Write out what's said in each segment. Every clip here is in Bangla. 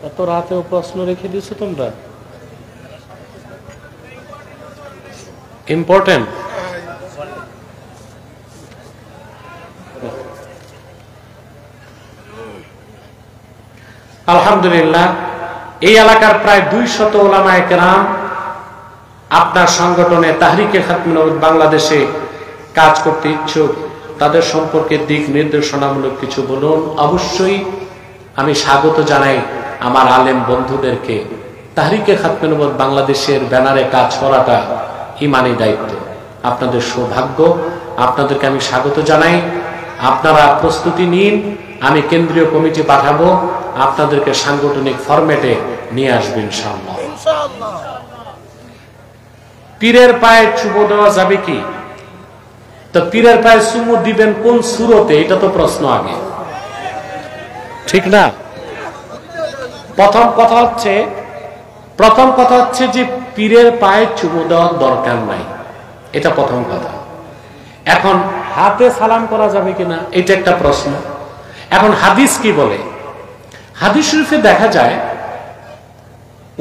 এত রাতেও প্রশ্ন রেখে দিছো তোমরা? ইম্পর্টেন্ট। আলহামদুলিল্লাহ, এই এলাকার প্রায় 200 উলামায়ে কেরাম আপনার সংগঠনে তাহরিকে খাতমুল নবুওয়াত বাংলাদেশে কাজ করতে ইচ্ছুক। তাদের সম্পর্কে দিক নির্দেশনামূলক কিছু বলুন। অবশ্যই আমি স্বাগত জানাই আমার আলেম বন্ধুদেরকে। তাহরিকে খাতমুল নবুওয়াত বাংলাদেশের ব্যানারে কাজ করাটা ইমানি দায়িত্ব, আপনাদের সৌভাগ্য। আপনাদেরকে আমি স্বাগত জানাই। আপনারা প্রস্তুতি নিন, আমি কেন্দ্রীয় কমিটি পাঠাবো, আপনাদেরকে সাংগঠনিক ফরম্যাটে নিয়ে আসবেন ইনশাআল্লাহ। পীরের পায়ে চুমু দেওয়া যাবে কি? তো পীরের পায়ে চুমু দিবেন কোন সূরতে, এটা তো প্রশ্ন আগে, ঠিক না? প্রথম কথা হচ্ছে যে পীরের পায়ে চুমু দেওয়ার দরকার নাই, এটা প্রথম কথা। এখন হাতে সালাম করা যাবে কিনা, এটা একটা প্রশ্ন। এখন হাদিস কি বলে? হাদিস শরীফে দেখা যায়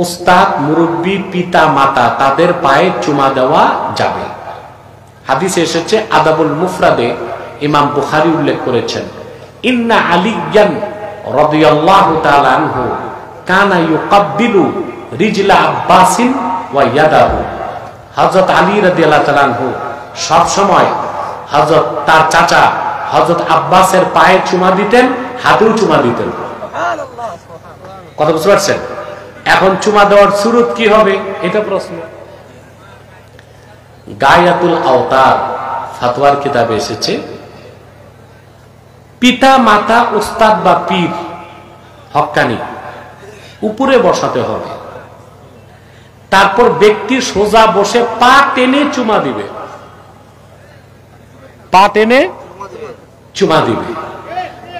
উস্তাদ, মুরব্বী, পিতা মাতা তাদের পায়ে চুমা দেওয়া যাবে। হাদিসে এসেছে, আদাবুল মুফরাদে ইমাম বুখারী উল্লেখ করেছেন, ইন্না আলিয়ান রাদিয়াল্লাহু তাআলা আনহু কানা ইউকাব্বিলু রিজলা আব্বাসিন ওয়া ইয়াদাহু। হযরত আলী রাদিয়াল্লাহু তাআলা আনহু সব সময় হযরত তার চাচা হযরত আব্বাসের পায়ে চুমা দিতেন, হাতেও চুমা দিতেন। কথা বুঝতে পারছেন? এখন চুমা দেওয়ার সুরত কি হবে, এটা প্রশ্ন। গায়াতুল আওতার ফতোয়ার কিতাবে এসেছে, পিতা মাতা, উস্তাদ বা পীর হক্কানি উপরে বসাতে হবে, তারপর ব্যক্তি সোজা বসে পা টেনে চুমা দিবে, পা টেনে চুমা দিবে।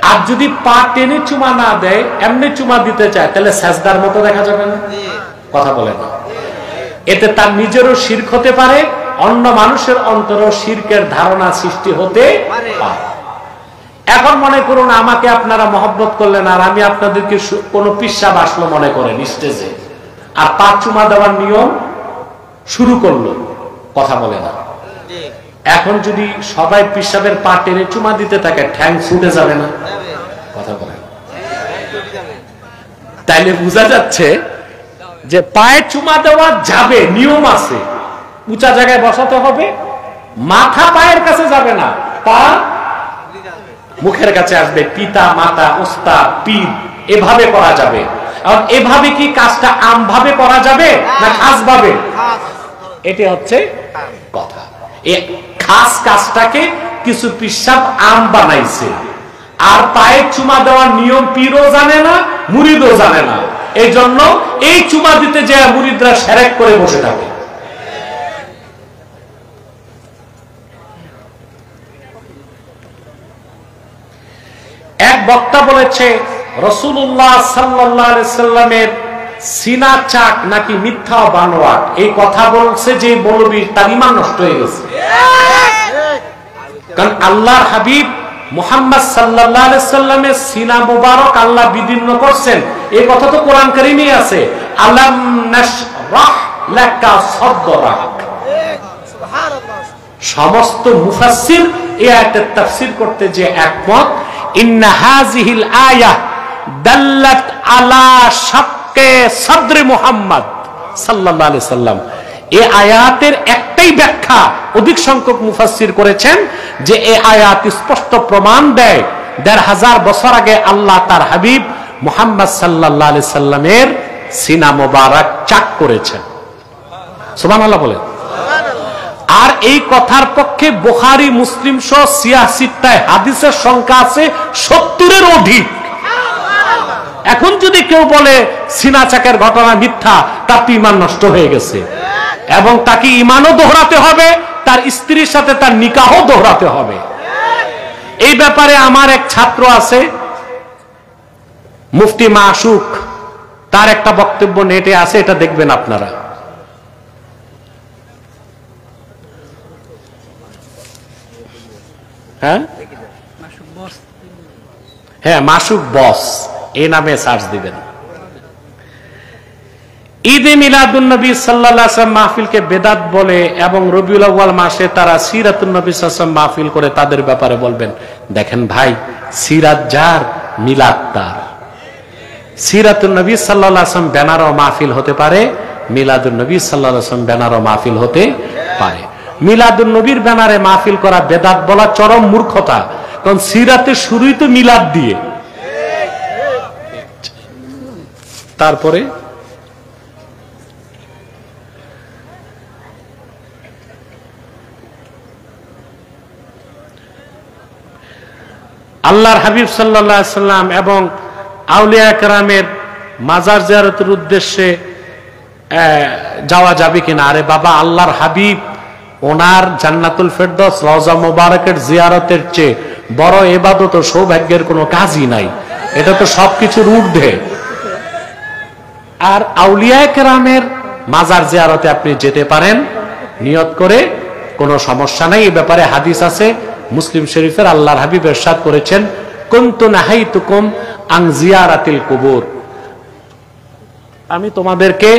আর যদি পা টেনে চুমা না দেয়, এমনি চুমা দিতে চায়, তাহলে সাজদার মতো দেখা যাবে না? কথা বলে না? এতে তার নিজেরও শিরক হতে পারে, অন্য মানুষের অন্তরেও শিরকের ধারণা সৃষ্টি হতে পারে। এখন মনে করুন আমাকে আপনারা মহব্বত করলেন, আর আমি আপনাদেরকে কোন পিসাব আসলো মনে করেন স্টেজে, আর পা চুমা দেওয়ার নিয়ম শুরু করলো, কথা বলে না? এখন যদি সবাই পিসাবের পা টেনে চুমা দিতে থাকে, ঠ্যাং ছুটে যাবে না? কথা বলে। তাইলে বোঝা যাচ্ছে যে পায়ে চুমা দেওয়া যাবে, নিয়ম আছে, উঁচা জায়গায় বসাতে হবে, মাথা পায়ের কাছে যাবে না, পা মুখের কাছে আসবে। পিতা মাতা, উস্তাদ, পীর, এভাবে করা যাবে। আর এভাবে কি কাজটা আমভাবে করা যাবে না খাস ভাবে? এটা হচ্ছে কথা। এই খাস কাজটাকে কিছু পিসাব আম বানাইছে, আর পায়ে চুমা দেওয়ার নিয়ম পীরও জানে না, মুরিদও জানে না। এই জন্য এই চুমা দিতে যে মুরিদরা সেরেক করে বসে থাকে। এক বক্তা বলেছে, রাসূলুল্লাহ সাল্লাল্লাহু আলাইহি সাল্লামের সিনা চাক নাকি মিথ্যা বানোয়াট, এই কথা বলছে যে মৌলবী, তার ঈমান নষ্ট হয়ে গেছে। কারণ আল্লাহর হাবিব মুহাম্মদ সাল্লাল্লাহু আলাইহি সাল্লামের সিনা মুবারক আল্লাহ বিদীর্ণ করছেন, এই কথা তো কোরআন কারীমে আছে, আলাম নাশরাহ লাকা সাদরাক। সমস্ত মুফাসসির এই আয়াতের তাফসীর করতে যে একমত, ইন্না হাযিহিল আয়াহ দাল্লাত আলা শাক্কে সাদরে মুহাম্মদ সাল্লাল্লাহু আলাইহি সাল্লাম। এই আয়াতের একটাই ব্যাখ্যা অধিক সংখ্যক মুফাসসির করেছেন, যে এই আয়াত স্পষ্ট প্রমাণ দেয় ১৫০০ বছর আগে আল্লাহ তার হাবিব মুহাম্মদ সাল্লাল্লাহু আলাইহি সাল্লামের সিনা মোবারক চাক করেছেন। সুবহানাল্লাহ বলেন। আর এই কথার পক্ষে বুখারী, মুসলিম সহ ৮৬টায় হাদিসের সংখ্যা আছে ৭০-এর অধিক। এখন যদি কেউ বলে সিনা চাকের ঘটনা মিথ্যা, তার তো ঈমান নষ্ট হয়ে গেছে, এবং তাকে ঈমানও দোহরাতে হবে, তার স্ত্রীর সাথে তার নিকাহও দোহরাতে হবে। এই ব্যাপারে আমার এক ছাত্র আছে, মুফতি মাসুক, তার একটা বক্তব্য নেটে আছে, এটা দেখবেন আপনারা। হ্যাঁ, মাসুক বস এই নামে সার্চ দিবেন। ঈদে মিলাদুন নবী সাল্লাল্লাহু আলাইহি ওয়াসাল্লাম মাহফিলকে বেদাত বলে এবং রবিউল আউয়াল মাসে তারা সিরাতুন নবী সাল্লাল্লাহু আলাইহি ওয়াসাল্লাম মাহফিল করে তাদের ব্যাপারে বলবেন, দেখেন ভাই, সিরাত যার মিলাদ তার। সিরাতুন নবী সাল্লাল্লাহু আলাইহি ওয়াসাল্লাম ব্যানারও মাহফিল হতে পারে, মিলাদুন নবী সাল্লাল্লাহু আলাইহি ওয়াসাল্লাম ব্যানারও মাহফিল হতে পারে। মিলাদুন নবীর ব্যানারে মাহফিল করা বেদাত বলা চরম মূর্খতা, কারণ সিরাতের শুরুই তো মিলাদ দিয়ে। তারপরে আল্লাহর হাবিব সাল্লাল্লাহু আলাইহি ওয়াসাল্লাম এবং আউলিয়া কেরামের মাজার জিয়ারতের উদ্দেশ্যে যাওয়া যাবে কিনা? আরে বাবা, আল্লাহর হাবিব ওনার জান্নাতুল ফেরদৌস রওজা মুবারকের জিয়ারতের চেয়ে বড় ইবাদত ও সৌভাগ্যের কোনো কাজই নাই। এটা তো সবকিছুর ঊর্ধ্বে। আর আউলিয়া কেরামের মাজার জিয়ারতে আপনি যেতে পারেন নিয়ত করে, কোনো সমস্যা নাই। এই ব্যাপারে হাদিস আছে মুসলিম শরীফের, আল্লাহর হাবিব ইরশাদ করেছেন, কুনতু নাহাইতুকুম আন জিয়ারাতিল কুবুর, আমি তোমাদেরকে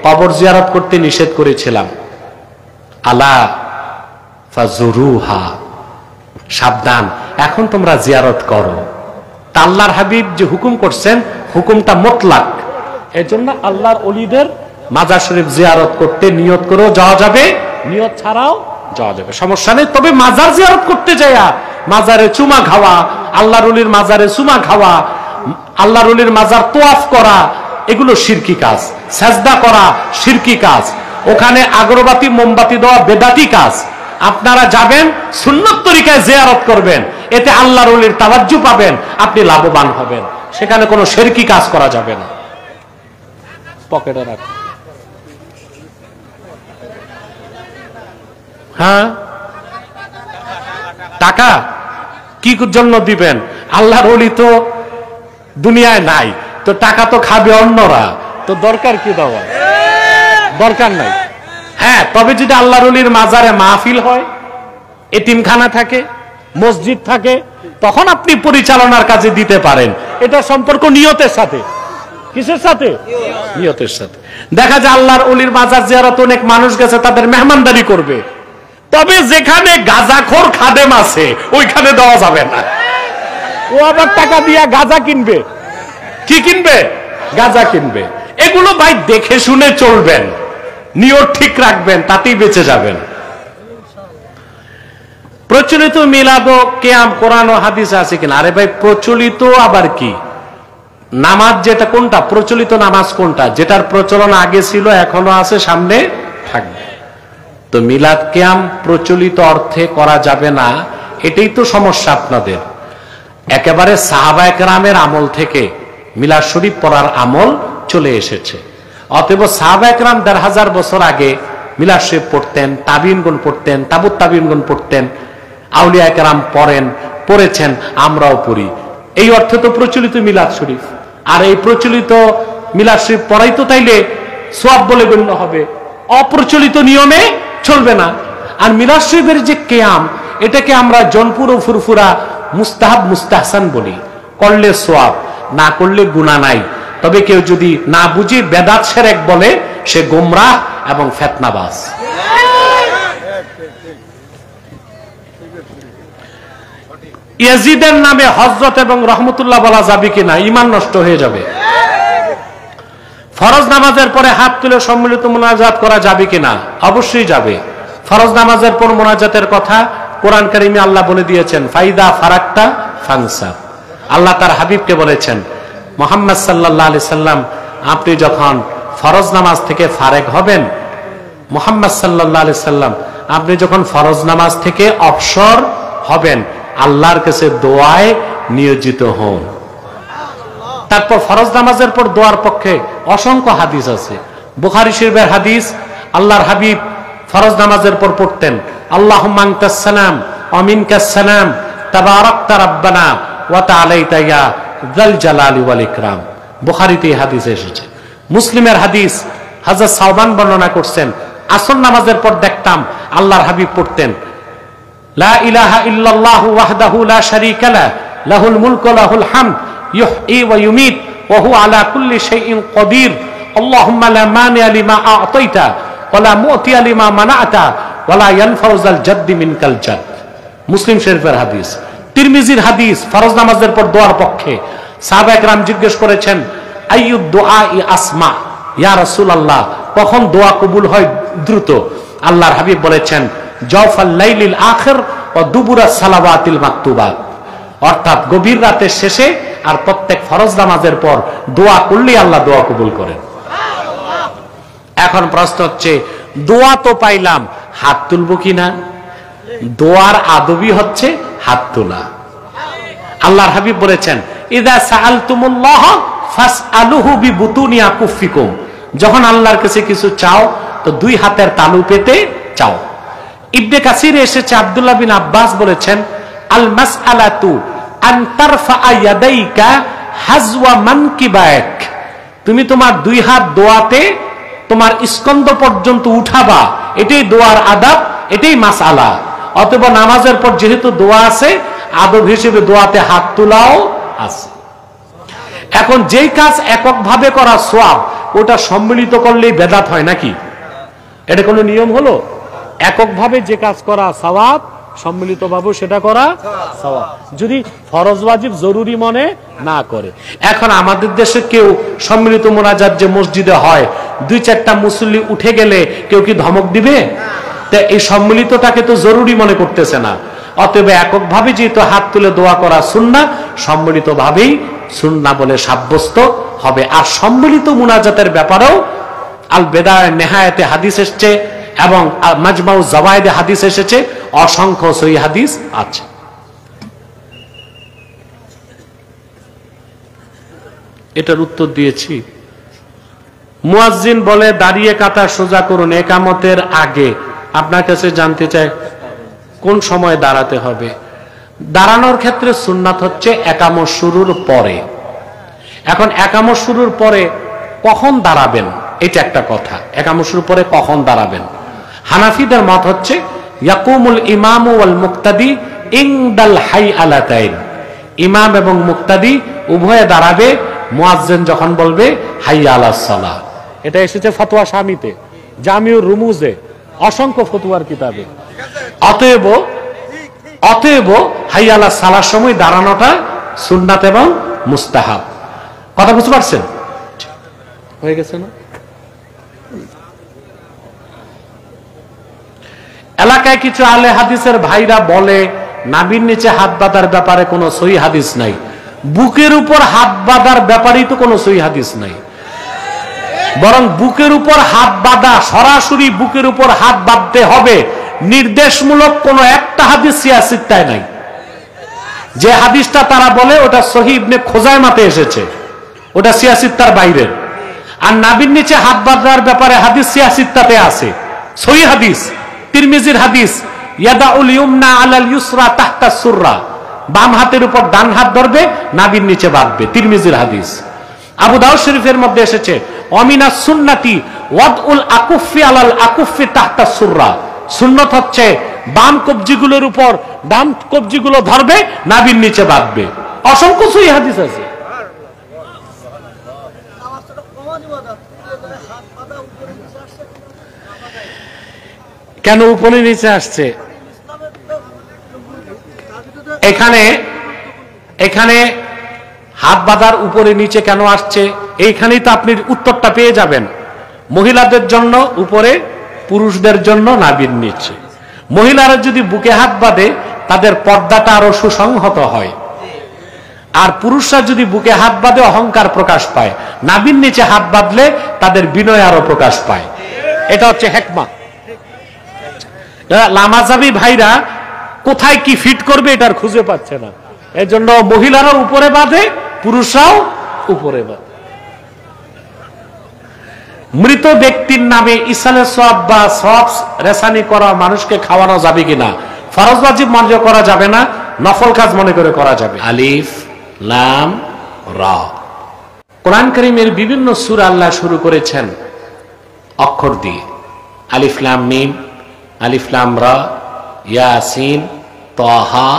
কবর জিয়ারত করতে নিষেধ করেছিলাম। আলা ফাজুরুহা, সাবধান, এখন তোমরা জিয়ারত করো। তা আল্লাহর হাবিব যে হুকুম করছেন, হুকুমটা মুতলাক। এজন্য আল্লাহর ওলিদের মাজার শরীফ জিয়ারত করতে নিয়ত করেও যাওয়া যাবে, নিয়ত ছাড়াও যাওয়া যাবে, সমস্যা নেই। তবে মাজার জিয়ারত করতে যায়া মাজারে চুমা খাওয়া, আল্লাহর ওলির মাজারে চুমা খাওয়া, আল্লাহর ওলির মাজার তোয়াফ করা, এগুলো শিরকি কাজ। সাজদা করা শিরকি কাজ। ওখানে আগরবাতি মোমবাতি দেওয়া বেদাতি কাজ। আপনারা যাবেন সুন্নত তরিকায় জিয়ারত করবেন, এতে আল্লাহর ওলির তাওয়াজ্জু পাবেন, আপনি লাভবান হবেন। সেখানে কোনো শিরকি কাজ করা যাবে না। পকেটে রাখ। হ্যাঁ, টাকা কি জন্য দিবেন? আল্লাহর ওলি তো দুনিয়ায় নাই, তো টাকা তো খাবে অন্যরা, তো দরকার কি দেওয়া? দরকার নাই। হ্যাঁ, তবে যদি আল্লাহর ওলির মাজারে মাহফিল হয়, এতিমখানা থাকে, মসজিদ থাকে, তখন আপনি পরিচালনার কাজে দিতে পারেন। এটা সম্পর্ক নিয়তের সাথে। কিসের সাথে? নিয়তের সাথে। দেখা যায় আল্লাহর ওলির মাজার জিয়ারত অনেক মানুষ গেছে, তাদের মেহমানদারি করবে, তবে যেখানে গাঁজাখোর খাদেম আছে ওইখানে দেওয়া যাবে না। ও আবার টাকা দিয়া গাঁজা কিনবে। কি কিনবে? গাঁজা কিনবে। এগুলো ভাই দেখে শুনে চলবেন, নিয়ত ঠিক রাখবেন, তাতেই বেঁচে যাবেন। প্রচলিত মিলাদ ও কিয়াম কোরআন ও হাদিসে আছে কিনা? আরে ভাই, প্রচলিত আবার কি? নামাজ যেটা, কোনটা প্রচলিত নামাজ? কোনটা যেটার প্রচলন আগে ছিল, এখনো আছে, সামনে থাকবে। তো মিলাদ কিয়াম প্রচলিত অর্থে করা যাবে না, এটাই তো সমস্যা আপনাদের। একেবারে সাহাবায়ে কেরামের আমল থেকে মিলাদ শরীফ পড়ার আমল চলে এসেছে। অতএব সাহাবায়ে কেরাম ১৫০০ বছর আগে মিলাদ শরীফ পড়তেন, তাবিঈনগণ পড়তেন, তাবুত তাবিঈনগণ পড়তেন, আউলিয়া কেরাম পড়েন, পড়েছেন, আমরাও পড়ি। এই অর্থে তো প্রচলিত মিলাদ শরীফ। আর এই প্রচলিত মিলাদ শরীফ পড়াই তো তাইলে সওয়াব বলে গণ্য হবে, অপ্রচলিত নিয়মে চলবে না। আর মিলাদ শরীফের যে কিয়াম, এটাকে আমরা জনপুর ও ফুরফুরা মুস্তাহাব মুস্তাহসান বলি। করলে সওয়াব, না করলে গুনাহ নাই। তবে কেউ যদি না বুঝে বেদাত শিরক বলে, সে গোমরাহ এবং ফিতনাবাজ। ইয়াজিদের নামে হযরত এবং রহমতুল্লাহ বলা যাবে কিনা? ঈমান নষ্ট হয়ে যাবে। ফরজ নামাজের পরে হাত তুলে সম্মিলিত মুনাজাত করা যাবে কিনা? অবশ্যই যাবে। ফরজ নামাজের পর মুনাজাতের কথা কোরআন কারিমে আল্লাহ বলে দিয়েছেন, ফাইদা ফারাক্তা ফানসাব। আল্লাহ তার হাবিবকে বলেছেন, মুহাম্মদ সাল্লাল্লাহু আলাইহি সাল্লাম, আপনি যখন ফরজ নামাজ থেকে ফারেক হবেন, মুহাম্মদ সাল্লাল্লাহু আলাইহি সাল্লাম, আপনি যখন ফরজ নামাজ থেকে অবসর হবেন, আল্লাহর কাছে দোয়ায় নিয়োজিত হন। তারপর ফরজ নামাজের পর দোয়ার পক্ষে অসংখ্য হাদিস আছে। বুখারী শরীফের হাদিস, আল্লাহর হাবিব ফরজ নামাজের পর পড়তেন, আল্লাহুম্মা আনতাস সালাম ওয়া মিনকাস সালাম তাবারাকতা রাব্বানা ওয়া তাআলাইতা ইয়া যাল জালালি ওয়াল ইকরাম। বুখারীতে এই হাদিস এসেছে। মুসলিমের হাদিস, হযরত সাওবান বর্ণনা করছেন, আসর নামাজের পর দেখতাম আল্লাহর হাবিব পড়তেন, লা ইলাহা ইল্লাল্লাহু ওয়াহদাহু লা শারীকা লাহু লাহুল মুলকু ওয়া লাহুল হামদ ইউহয়ী ওয়া ইউমীত ওয়া হুয়া আলা কুল্লি শাইইন কাদির আল্লাহুম্মা লা মানিআ লিমা আ'তাইতা ওয়া লা মু'তিয়া লিমা মানা'তা ওয়া লা ইয়ানফাউযাল জাদ্দি মিনকাল জাদ। মুসলিম শরীফের হাদিস, তিরমিজির হাদিস ফরজ নামাজের পর দোয়ার পক্ষে। সাহাবায়ে কেরাম জিজ্ঞেস করেছেন, আইয়ুদ দুআই আসমা, ইয়া রাসূলুল্লাহ, কখন দোয়া কবুল হয় দ্রুত? আল্লাহর হাবিব বলেছেন, জাওফাল লাইলিল আখির ওয়া দুবুরাস সালাওয়াতিল মাকতুবাত, অর্থাৎ গভীর রাতের শেষে আর প্রত্যেক ফরজ নামাজের পর দোয়া করলেই আল্লাহ দোয়া কবুল করেন। এখন প্রশ্ন হচ্ছে, দোয়া তো পাইলাম, হাত তুলবো কিনা? দোয়ার আদবই হচ্ছে হাত তোলা। আল্লাহর হাবিব বলেছেন, ইযা সাআলতুমুল্লাহ ফাসআলুহু বিবুতুনি আকুফিকুম, যখন আল্লাহর কাছে কিছু চাও তো দুই হাতের তালু পেতে চাও। ইবনে কাসিরে এসেছে, আব্দুল্লাহ বিন আব্বাস বলেছেন, আল মাসআলাতু আন তারফা ইয়াদাইকা হাজওয়া মানকিবাক, তুমি তোমার দুই হাত দোয়াতে তোমার স্কন্ধ পর্যন্ত উঠাবা, এটাই দোয়ার আদাব, এটাই মাসআলা। অতএব নামাজের পর যেহেতু দোয়া আছে, আদব হিসেবে দোয়াতে হাত তোলাও আছে। এখন যেই কাজ এককভাবে করা সওয়াব, ওটা সম্মিলিত করলেই বেদাত হয় নাকি? এটা কোনো নিয়ম হলো? এককভাবে যে কাজ করা সওয়াব, সম্মিলিতভাবে সেটা করা সওয়াব, যদি ফরজ ওয়াজিব জরুরি মনে না করে। এখন আমাদের দেশে কেউ সম্মিলিত মোনাজাত যে মসজিদে হয়, দুই চারটা মুসল্লি উঠে গেলে কেউ কি ধমক দিবে? এই সম্মিলিতটাকে তো জরুরি মনে করতেছে না। অতএব এককভাবে যেহেতু হাত তুলে দোয়া করা সুন্নাহ, সম্মিলিতভাবেই সুন্নাহ বলে সাব্যস্ত হবে। আর সম্মিলিত মুনাজাতের ব্যাপারেও আল বেদায়ে নেহায়াতে হাদিস এসেছে এবং মাজমাউ জাওয়ায়েদে হাদিস এসেছে, অসংখ্য সহিহ হাদিস আছে। এটার উত্তর দিয়েছি। মুয়াজ্জিন বলে দাঁড়িয়ে কাতা সোজা করুন ইকামতের আগে, আপনার কাছে জানতে চাই কোন সময় দাঁড়াতে হবে? দাঁড়ানোর ক্ষেত্রে সুন্নাত হচ্ছে একামত শুরুর পরে। এখন একামত শুরুর পরে কখন দাঁড়াবেন, এটা একটা কথা। একামত শুরুর পরে কখন দাঁড়াবেন? হানাফিদের মত হচ্ছে ইয়াকুমুল ইমামু ওয়াল মুক্তাদি ইনদাল হাইআলাতাইন, ইমাম এবং মুক্তাদি উভয়ে দাঁড়াবে মুয়াজ্জিন যখন বলবে হাইয়া আলাস সালাহ। এটা এসেছে ফতোয়া শামিতে, জামিউর রুমুজে, অসংখ্য ফতোয়ার কিতাবে। অতএব হাইয়া আলাস সালাহর সময় দাঁড়ানোটা সুন্নাত এবং মুস্তাহাব। কথা বুঝতে পারছেন? হয়ে গেছে না? এলাকায় কিছু আলে হাদিসের ভাইরা বলে নাভির নিচে হাত বাঁধার ব্যাপারে কোনো সহিহ হাদিস নাই। বুকের উপর হাত বাঁধার ব্যাপারেই তো কোনো সহিহ হাদিস নাই। বরং বুকের উপর হাত বাঁধা, সরাসরি বুকের উপর হাত বাঁধতে হবে, নির্দেশমূলক কোন একটা হাদিস সিয়াসিত্তায় নাই। যে হাদিসটা তারা বলে ওটা সহিহ ইবনে খুজাইমাতে এসেছে, ওটা সিয়াসিত্তার বাইরের। আর নাভির নিচে হাত বাঁধার ব্যাপারে হাদিস সিয়াসিত্তাতে আছে, সহিহ হাদিস। তিরমিজির হাদিস, ইয়াদাউল ইউমনা আলাল ইউসরা তাহতা সুররা, বাম হাতের উপর ডান হাত ধরবে, নাভির নিচে বাঁধবে, তিরমিজির হাদিস। আবু দাউদ শরীফের মধ্যে এসেছে অমিনাস সুন্নাতি ওয়াদউল আকুফি আলাল আকুফি তাহতা সুররা, সুন্নাত হচ্ছে বাম কবজিগুলোর উপর ডান কবজিগুলো ধরবে, নাভির নিচে বাঁধবে। অসংখ্য সহিহ হাদিস আছে। কেন উপরে নিচে আসছে? এখানে হাত বাঁধার উপরে নিচে কেন আসছে, এইখানেই তো আপনি উত্তরটা পেয়ে যাবেন। মহিলাদের জন্য উপরে, পুরুষদের জন্য নাভির নিচে। মহিলারা যদি বুকে হাত বাঁধে তাদের পর্দাটা আরো সুসংহত হয়, আর পুরুষরা যদি বুকে হাত বাঁধে অহংকার প্রকাশ পায়। নাভির নিচে হাত বাঁধলে তাদের বিনয় আরো প্রকাশ পায়। এটা হচ্ছে হিকমা। লামাজাবি ভাইরা কোথায় কি ফিট করবে এটার খুঁজে পাচ্ছে না, এজন্য মহিলারাও উপরে বাঁধে, পুরুষরাও উপরে বাঁধে। মৃত ব্যক্তির নামে ইসালে সওয়াব বা সওয়াব রেসানি করা মানুষকে খাওয়ানো যাবে কিনা? ফরজ ওয়াজিব মনে করা যাবে না, নফল কাজ মনে করে করা যাবে। আলিফ লাম রা, কোরআন কারীমের বিভিন্ন সূরা আল্লাহ শুরু করেছেন অক্ষর দিয়ে। আলিফ লাম মিম, আলিফ লাম রা, ইয়াসিন, তাহা,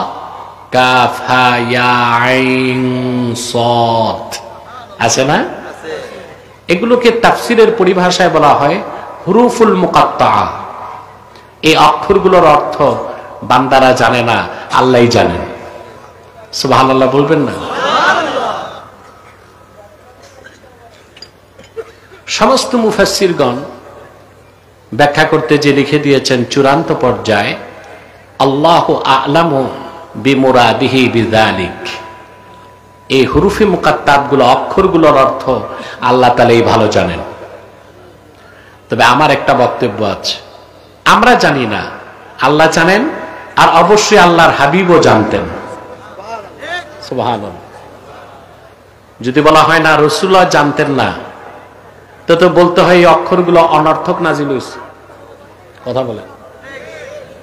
কাফ হা ইয়া আইন সাদ, আছে না? এগুলোকে তাফসিরের পরিভাষায় বলা হয় হুরুফুল মুকাত্তাআ। এই অক্ষরগুলোর অর্থ বান্দারা জানে না, আল্লাহই জানেন। সুবহানাল্লাহ বলবেন না? সমস্ত মুফাসসিরগণ ব্যাখ্যা করতে যে লিখে দিয়েছেন চূড়ান্ত পর্যায়ে, আল্লাহু আ'লামু বিমুরাদিহি বিযালিক। এই হুরুফে মুকাত্তাবগুলো, অক্ষরগুলোর অর্থ আল্লাহ তাআলাই ভালো জানেন। তবে আমার একটা বক্তব্য আছে, আমরা জানি না, আল্লাহ জানেন, আর অবশ্যই আল্লাহর হাবিবও জানতেন। সুবহানাল্লাহ। যদি বলা হয় না রাসূলুল্লাহ জানতেন না, তো বলতে হয় এই অক্ষরগুলো অনর্থক নাজিল হয়েছে। কথা বলেন,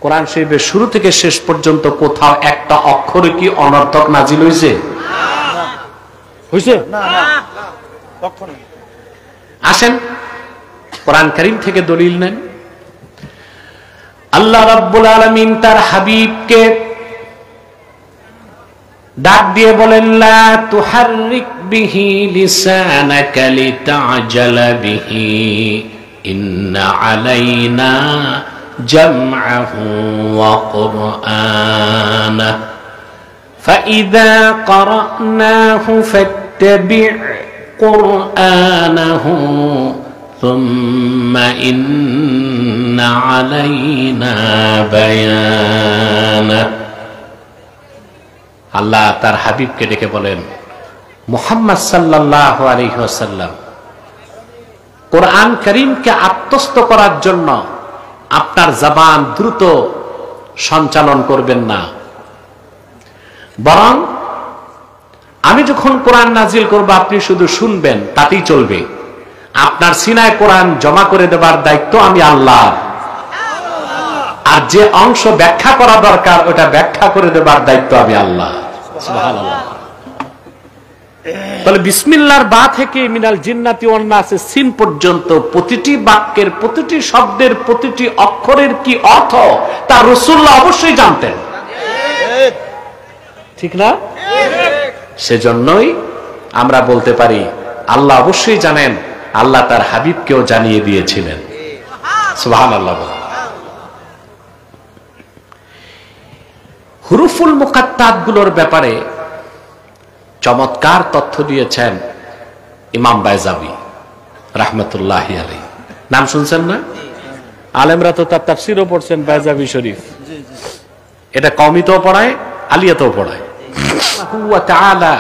কোরআন শরীফের শুরু থেকে শেষ পর্যন্ত কোথাও একটা অক্ষর কি অনর্থক নাজিল হয়েছে? হয়েছে না? আসেন কোরআন কারীম থেকে দলিল নেন। আল্লাহ রাব্বুল আলামিন তার হাবিবকে ডাক দিয়ে বলেন, লা তুহাররিক বিহি লিসানাকা লিতা'জালা বিহি ইন্না আলাইনা জামআহু ওয়া কুরআনা ফাইযা ক্বরা'নাহু ফাত্তাবি' কুরআনাহু সুম্মা ইন্না আলাইনা বায়ানা। আল্লাহ তার হাবিবকে ডেকে বলেন, মুহাম্মদ সাল্লাল্লাহু আলাইহি ওয়াসাল্লাম, কোরআন কারীমকে আত্মস্থ করার জন্য আপনার জবান দ্রুত সঞ্চালন করবেন না, বরং আমি যখন কোরআন নাজিল করব আপনি শুধু শুনবেন, তাতেই চলবে। আপনার সিনায় কোরআন জমা করে দেবার দায়িত্ব আমি আল্লাহ, আর যে অংশ ব্যাখ্যা করা দরকার ওটা ব্যাখ্যা করে দেবার দায়িত্ব আমি আল্লাহ। সুবহানাল্লাহ। তাহলে বিসমিল্লাহর বা থেকে মিনাল জিন্নাতি ওয়ান নাসে সিন পর্যন্ত প্রতিটি বাক্যের, প্রতিটি শব্দের, প্রতিটি অক্ষরের কি অর্থ তা রাসূলুল্লাহ অবশ্যই জানতেন, ঠিক না? সেজন্যই আমরা বলতে পারি আল্লাহ অবশ্যই জানেন, আল্লাহ তার হাবিবকেও জানিয়ে দিয়েছিলেন। সুবহানাল্লাহ। হুরুফুল মুকাত্তাবগুলোর ব্যাপারে চমৎকার তথ্য দিয়েছেন ইমাম বাইজাবি রাহমাতুল্লাহি আলাইহি। নাম শুনছেন না? আলেমরা তো তার তাফসীরও পড়ছেন বাইজাবি শরীফ। এটা কওমিতেও পড়ায়, আলিয়াতেও পড়ায়। ওয়া তাআলা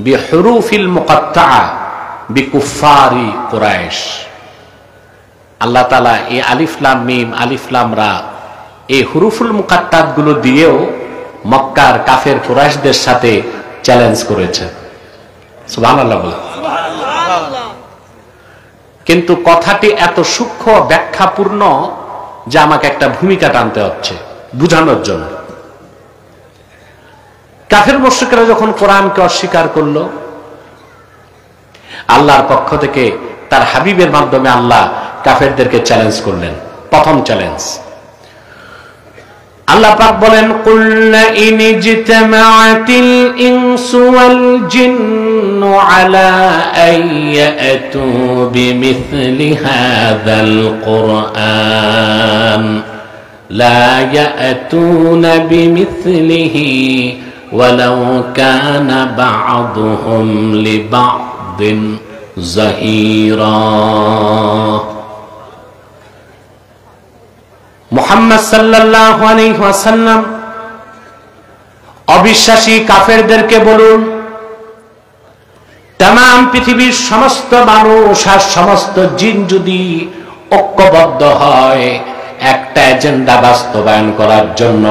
বিহুরুফিল মুকাত্তাআ বিকুফারি কুরাইশ। আল্লাহ তাআলা এই আলিফ লাম মিম, আলিফ লাম রা, এই হুরুফুল মুকাত্তাবগুলো দিয়েও মক্কার কাফের কুরাইশদের সাথে চ্যালেঞ্জ করেছেন। সুবহানাল্লাহ বলে। কিন্তু কথাটি এত সূক্ষ্ম ব্যাখ্যাপূর্ণ যে আমাকে একটা ভূমিকা টানতে হচ্ছে বুঝানোর জন্য। কাফের মুশরিকরা যখন কোরআনকে অস্বীকার করলো, আল্লাহর পক্ষ থেকে তার হাবিবের মাধ্যমে আল্লাহ কাফেরদেরকে চ্যালেঞ্জ করলেন। প্রথম চ্যালেঞ্জ আল্লাহ পাক বলেন, কুল ইন ইজতামাআতিল ইনসু ওয়াল জিন্নু আলা আইয়াতু বিমিথলি হাযাল কুরআন লা ইয়াতুনা বিমিথলিহি ওয়ালাউ কানা বা'দুহুম লিবা'দিন যাহীরা। মুহাম্মদ সাল্লাল্লাহু আলাইহি ওয়াসাল্লাম অবিশ্বাসী কাফেরদেরকে বলুন, तमाम পৃথিবীর সমস্ত মানুষ আর সমস্ত জিন যদি ঐক্যবদ্ধ হয় একটা এজেন্ডা বাস্তবায়ন করার জন্য,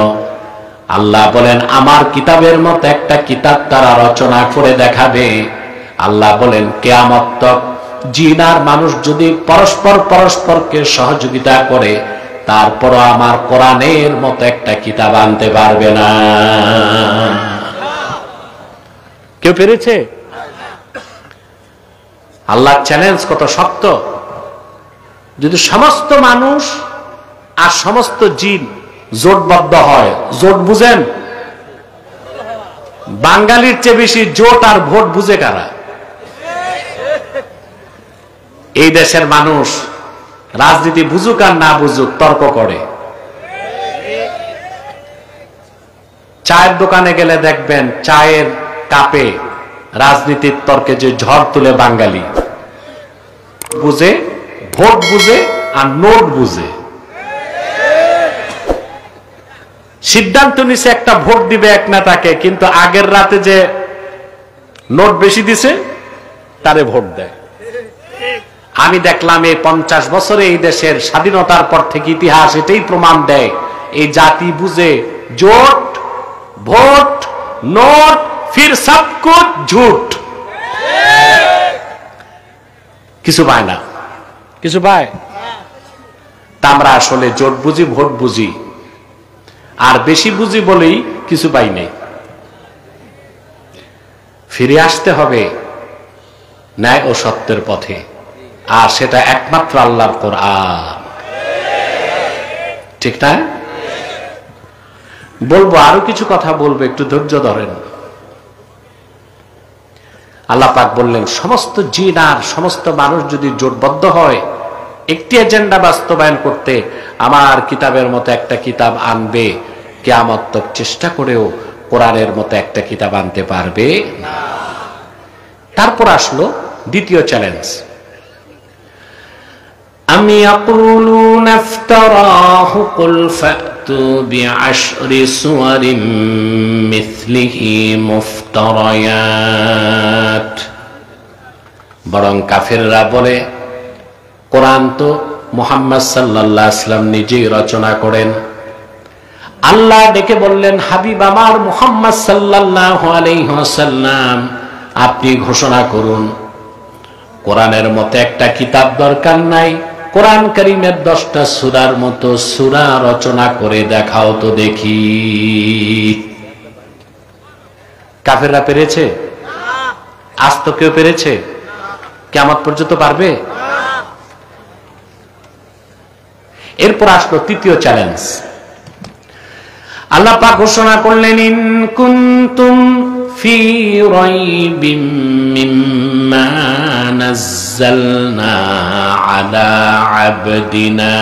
আল্লাহ বলেন আমার কিতাবের মতো একটা কিতাব তারা রচনা করে দেখাবে। আল্লাহ বলেন কিয়ামত তক জিন আর মানুষ যদি পরস্পরকে সহযোগিতা করে, তারপরও আমার কোরআনের মতো একটা কিতাব আনতে পারবে না। কেউ পেরেছে? আল্লাহর চ্যালেঞ্জ কত শক্ত। যদি সমস্ত মানুষ আর সমস্ত জিন জোটবদ্ধ হয়, জোট বুঝেন? বাঙালির চেয়ে বেশি জোট আর ভোট বুঝে কারা? এই দেশের মানুষ রাজনীতি বুঝুক আর না বুঝুক তর্ক করে। চায়ের দোকানে গেলে দেখবেন চায়ের কাপে রাজনীতির তর্কে যে ঝড় তুলে বাঙালি, বুঝে, ভোট বুঝে আর নোট বুঝে। সিদ্ধান্ত নিছে একটা ভোট দিবে এক নেতাকে, কিন্তু আগের রাতে যে নোট বেশি দিছে তারে ভোট দেয়। আমি দেখলাম এই 50 বছরে এই দেশের স্বাধীনতার পর থেকে ইতিহাস এটাই প্রমাণ দেয়, এই জাতি বুঝে জোট, ভোট, নোট, ফির সব কুছ ঝুট। কিছু পায় না, কিছু পায়। তা আমরা আসলে জোট বুঝি, ভোট বুঝি, আর বেশি বুঝি বলেই কিছু পাই নাই। ফিরে আসতে হবে ন্যায় ও সত্যের পথে, আর সেটা একমাত্র আল্লাহর কোরআন। ঠিক না? বলবো, আরো কিছু কথা বলবো, একটু ধৈর্য ধরেন। আল্লাহ পাক বললেন, সমস্ত জিন আর সমস্ত মানুষ যদি জোটবদ্ধ হয় একটি এজেন্ডা বাস্তবায়ন করতে, আমার কিতাবের মতো একটা কিতাব আনবে, কিয়ামত তক চেষ্টা করেও কোরআনের মতো একটা কিতাব আনতে পারবে না। তারপর আসলো দ্বিতীয় চ্যালেঞ্জ। আমি ইয়াকুলুনা ইফতারাহু কুল ফাতু বিআশরি সুওয়ারিন মিথলিহি মুফতারায়াত। বরং কাফেররা বলে, কোরআন তো মুহাম্মদ সাল্লাল্লাহু আলাইহি ওয়াসাল্লাম নিজেই রচনা করেন। আল্লাহ ডেকে বললেন, হাবিব আমার মুহাম্মদ সাল্লাল্লাহু আলাইহি ওয়াসাল্লাম, আপনি ঘোষণা করুন, কোরআনের মতো একটা কিতাব দরকার নাই, কোরআন কারীমের 10টা সূরার মতো সূরা রচনা করে দেখাও তো দেখি। কাফেররা পেরেছে? আজ তো কেউ পেরেছে? কিয়ামত পর্যন্ত পারবে? এরপর আসলো তৃতীয় চ্যালেঞ্জ। আল্লাহ পাক ঘোষণা করলেন, ইন কুনতুম ফি রাইবিম মিম্মা নাযালনা আলা আবদিনা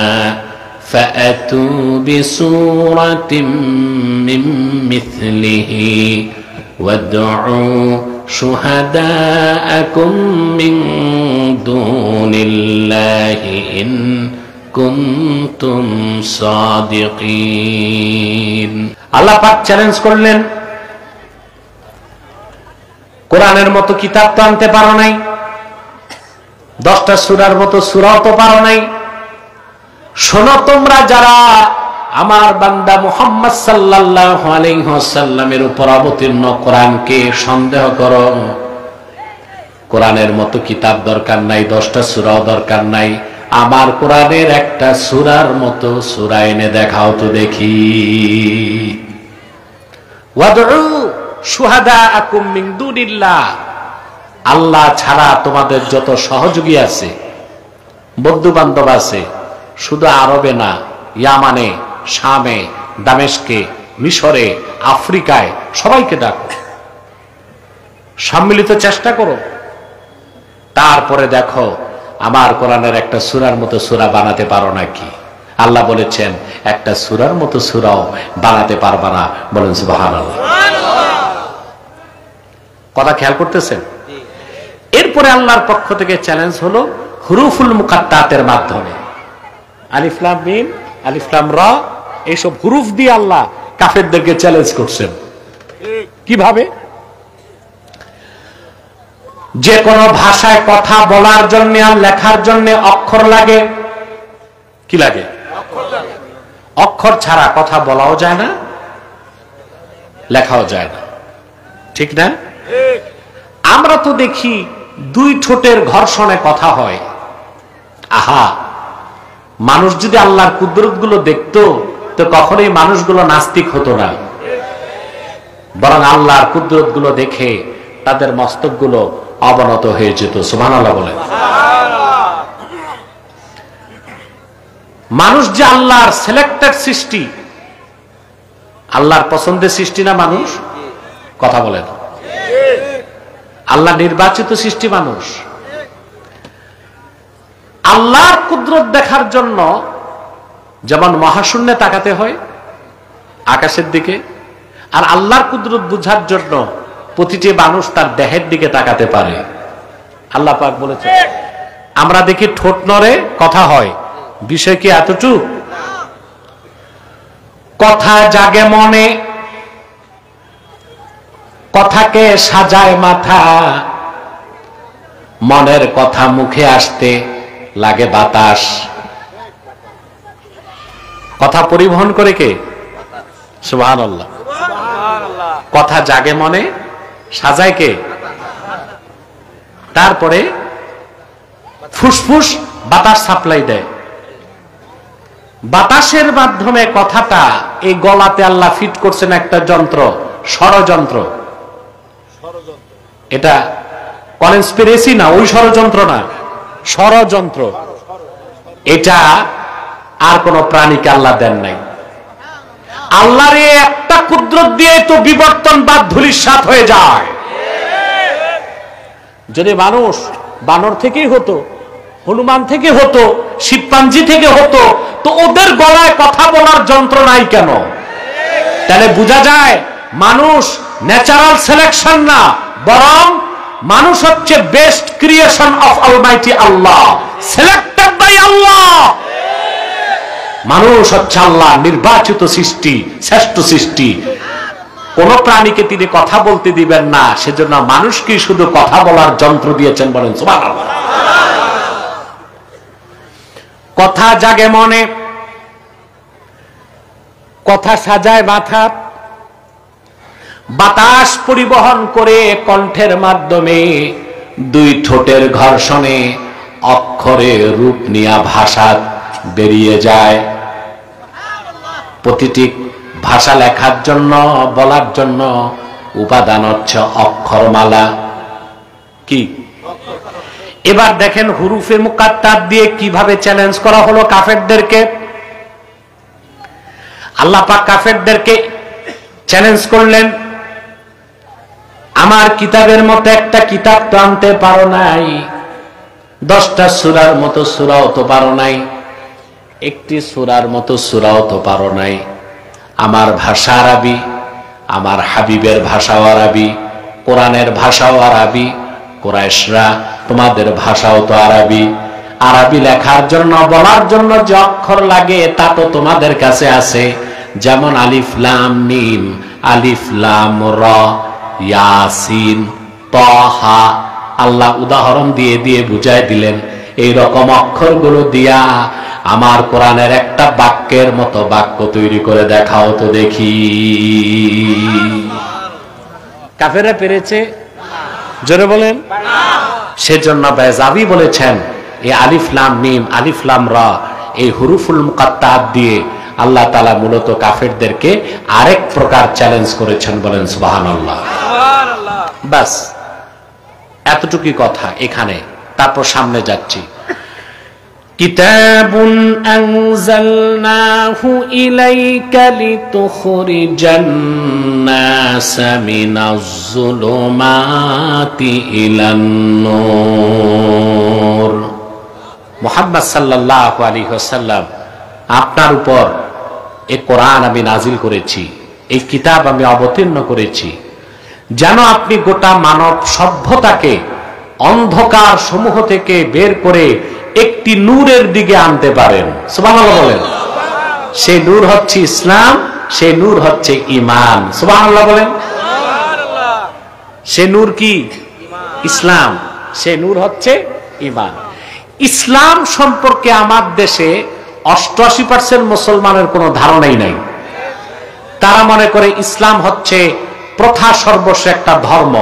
ফাআতু বিসূরাতিন মিন মিথলিহি ওয়াদউ শুহাদাআকুম মিন দুনিল্লাহি ইন কুনতুম সাদিকিন। আল্লাহ পাক চ্যালেঞ্জ করলেন, কোরআনের মতো কিতাব তো আনতে পারো নাই, 10টা সূরার মতো সূরাও তো পারো নাই। শোনো, তোমরা যারা আমার বান্দা মুহাম্মদ সাল্লাল্লাহু আলাইহি ওয়াসাল্লামের উপর অবতীর্ণ কোরআনকে সন্দেহ করো, কোরআনের মতো কিতাব দরকার নাই, 10টা সূরাও দরকার নাই, আমার কোরআনের একটা সূরার মতো সূরা এনে দেখাও তো দেখি। ওয়াদউ শুহাদাআকুম মিন দুনিল্লাহ, আল্লাহ ছাড়া তোমাদের যত সহযোগী আছে, বন্ধু বান্ধব আছে, শুধু আরবে না, ইয়ামানে, শামে, দামেস্কে, মিশরে, আফ্রিকায়, সবাইকে ডাকো, সম্মিলিত চেষ্টা করো। তারপরে দেখো আমার কোরআনের একটা সূরার মতো সূরা বানাতে পারো নাকি। আল্লাহ বলেছেন, একটা সূরার মতো সূরাও বানাতে পারবা না। বলেন সুবহানাল্লাহ। কথা খেয়াল করতেছেন? এরপরে আল্লাহর পক্ষ থেকে চ্যালেঞ্জ হলো হুরুফুল মুকাত্তাতের মাধ্যমে। আলিফ লাম মিম, আলিফ লাম রা, এইসব হুরুফ দিয়ে আল্লাহ কাফেরদেরকে চ্যালেঞ্জ করছেন। কিভাবে? যে কোনো ভাষায় কথা বলার জন্য আর লেখার জন্য অক্ষর লাগে। কি লাগে? অক্ষর ছাড়া কথা বলাও যায় না, লেখাও যায় না। ঠিক না? আমরা তো দেখি দুই ঠোঁটের ঘর্ষণে কথা হয়। আহা, মানুষ যদি আল্লাহর কুদরত গুলো দেখতো তো কখনোই মানুষগুলো নাস্তিক হতো না, বরং আল্লাহর কুদরত গুলো দেখে তাদের মস্তক গুলো অবনত হয়ে যেত। সুবহানাল্লাহ বলেন। মানুষ যে আল্লাহর সিলেক্টেড সৃষ্টি, আল্লাহর পছন্দের সৃষ্টি না মানুষ? কথা বলেন। আল্লাহ নির্বাচিত সৃষ্টি মানুষ। আল্লাহর কুদরত দেখার জন্য যেমন মহাশূন্যে তাকাতে হয় আকাশের দিকে, আর আল্লাহর কুদরত বুঝার জন্য প্রতিটি মানুষ তার দেহের দিকে তাকাতে পারে। আল্লাহ পাক বলেছে, আমরা দেখি ঠোঁট নড়ে কথা হয়, বিষয় কি এতটুকু? কথা জাগে মনে, কথাকে সাজায় মাথা, মনের কথা মুখে আসতে লাগে বাতাস। কথা পরিবহন করে কে? সুবহানাল্লাহ। কথা জাগে মনে, সাজায় কে? তারপরে ফুসফুস বাতাস সাপ্লাই দেয়। বাতাসের মাধ্যমে কথাটা এই গলাতে আল্লাহ ফিট করছেন একটা যন্ত্র, ষড়যন্ত্র। এটা কনস্পিরেসি না, ওই ষড়যন্ত্র না, ষড়যন্ত্র। এটা আর কোন প্রাণীকে আল্লাহ দেন নাই। আল্লাহর একটা কুদরত দিয়ে তো বিবর্তন বা ধূলিসাৎ হয়ে যায়। যদি মানুষ বানর থেকেই হতো, হনুমান থেকে হতো, শিবপাঞ্জি থেকে হতো, তো ওদের গলায় কথা বলার যন্ত্র নাই কেন? তাহলে বোঝা যায় মানুষ ন্যাচারাল সিলেকশন না, বরং মানুষ হচ্ছে best creation of almighty Allah, selected by Allah. মানুষ হচ্ছে আল্লাহ নির্বাচিত সৃষ্টি, শ্রেষ্ঠ সৃষ্টি। কোন প্রাণীকে তিনি কথা বলতে দিবেন না, সেজন্য মানুষকে শুধু কথা বলার যন্ত্র দিয়েছেন, বলেন সুবহানাল্লাহ। কথা জাগে মনে, কথা সাজায় মাথা, বাতাস পরিবহন করে কণ্ঠের মাধ্যমে, দুই ঠোঁটের ঘর্ষণে অক্ষরে রূপ নিয়া ভাষা বেরিয়ে যায়। প্রতিটি ভাষা লেখার জন্য, বলার জন্য উপাদান হচ্ছে অক্ষরমালা। কি? এবার দেখেন হুরুফে মুকাত্তার দিয়ে কিভাবে চ্যালেঞ্জ করা হলো কাফেরদেরকে। আল্লাহ পাক কাফেরদেরকে চ্যালেঞ্জ করলেন, আমার কিতাবের মতো একটা কিতাব তো আনতে পারো নাই, 10টা সূরার মতো সূরাও তো পারো নাই, একটি সূরার মতো সূরাও তো পারো নাই। আমার ভাষা আরবি, আমার হাবিবের ভাষাও আরবি, কোরআনের ভাষাও আরবি, কুরাইশরা তোমাদের ভাষাও তো আরবি। আরবি লেখার জন্য, বলার জন্য যে অক্ষর লাগে তা তো তোমাদের কাছে আছে, যেমন আলিফ লাম মিম, আলিফ লাম র, ইয়াসিন, তাহা। আল্লাহ উদাহরণ দিয়ে দিয়ে বুঝাই দিলেন, এই রকম অক্ষরগুলো দিয়া আমার কোরআনের একটা বাক্যের মতো বাক্য তৈরি করে দেখাও তো দেখি। কাফেররা পেরেছে? জোরে বলেন। সেজন্য বেজাবি বলেছেন, এই আলিফ লাম মিম, আলিফ লাম রা, এই হুরুফুল মুকাত্তাত দিয়ে আল্লাহ তাআলা মূলত কাফেরদেরকে আরেক প্রকার চ্যালেঞ্জ করেছেন, বলেন সুবহানাল্লাহ। বাস এতটুকুই কথা এখানে, তারপর সামনে যাচ্ছি। কিতাবুন আনজালনাহু ইলাইকা লিতুখরিজান নাসা মিনাজ যুলুমাতি ইলান নূর। মুহাম্মদ সাল্লাল্লাহু আলাইহি ওয়াসাল্লাম, আপনার উপর এই কোরআন আমি নাজিল করেছি, এই কিতাব আমি অবতীর্ণ করেছি, যেন আপনি গোটা মানব সভ্যতাকে অন্ধকার সমূহ থেকে বের করে একটি নূরের দিকে আনতে পারেন। সুবহানাল্লাহ বলেন। সেই নূর হচ্ছে ইসলাম, সেই নূর হচ্ছে ঈমান। সুবহানাল্লাহ বলেন। সেই নূর কি? ইসলাম। সেই নূর হচ্ছে ঈমান। ইসলাম সম্পর্কে আমার দেশে 88% মুসলমানের কোনো ধারণাই নাই। তারা মনে করে ইসলাম হচ্ছে প্রথা সর্বস্ব একটা ধর্ম।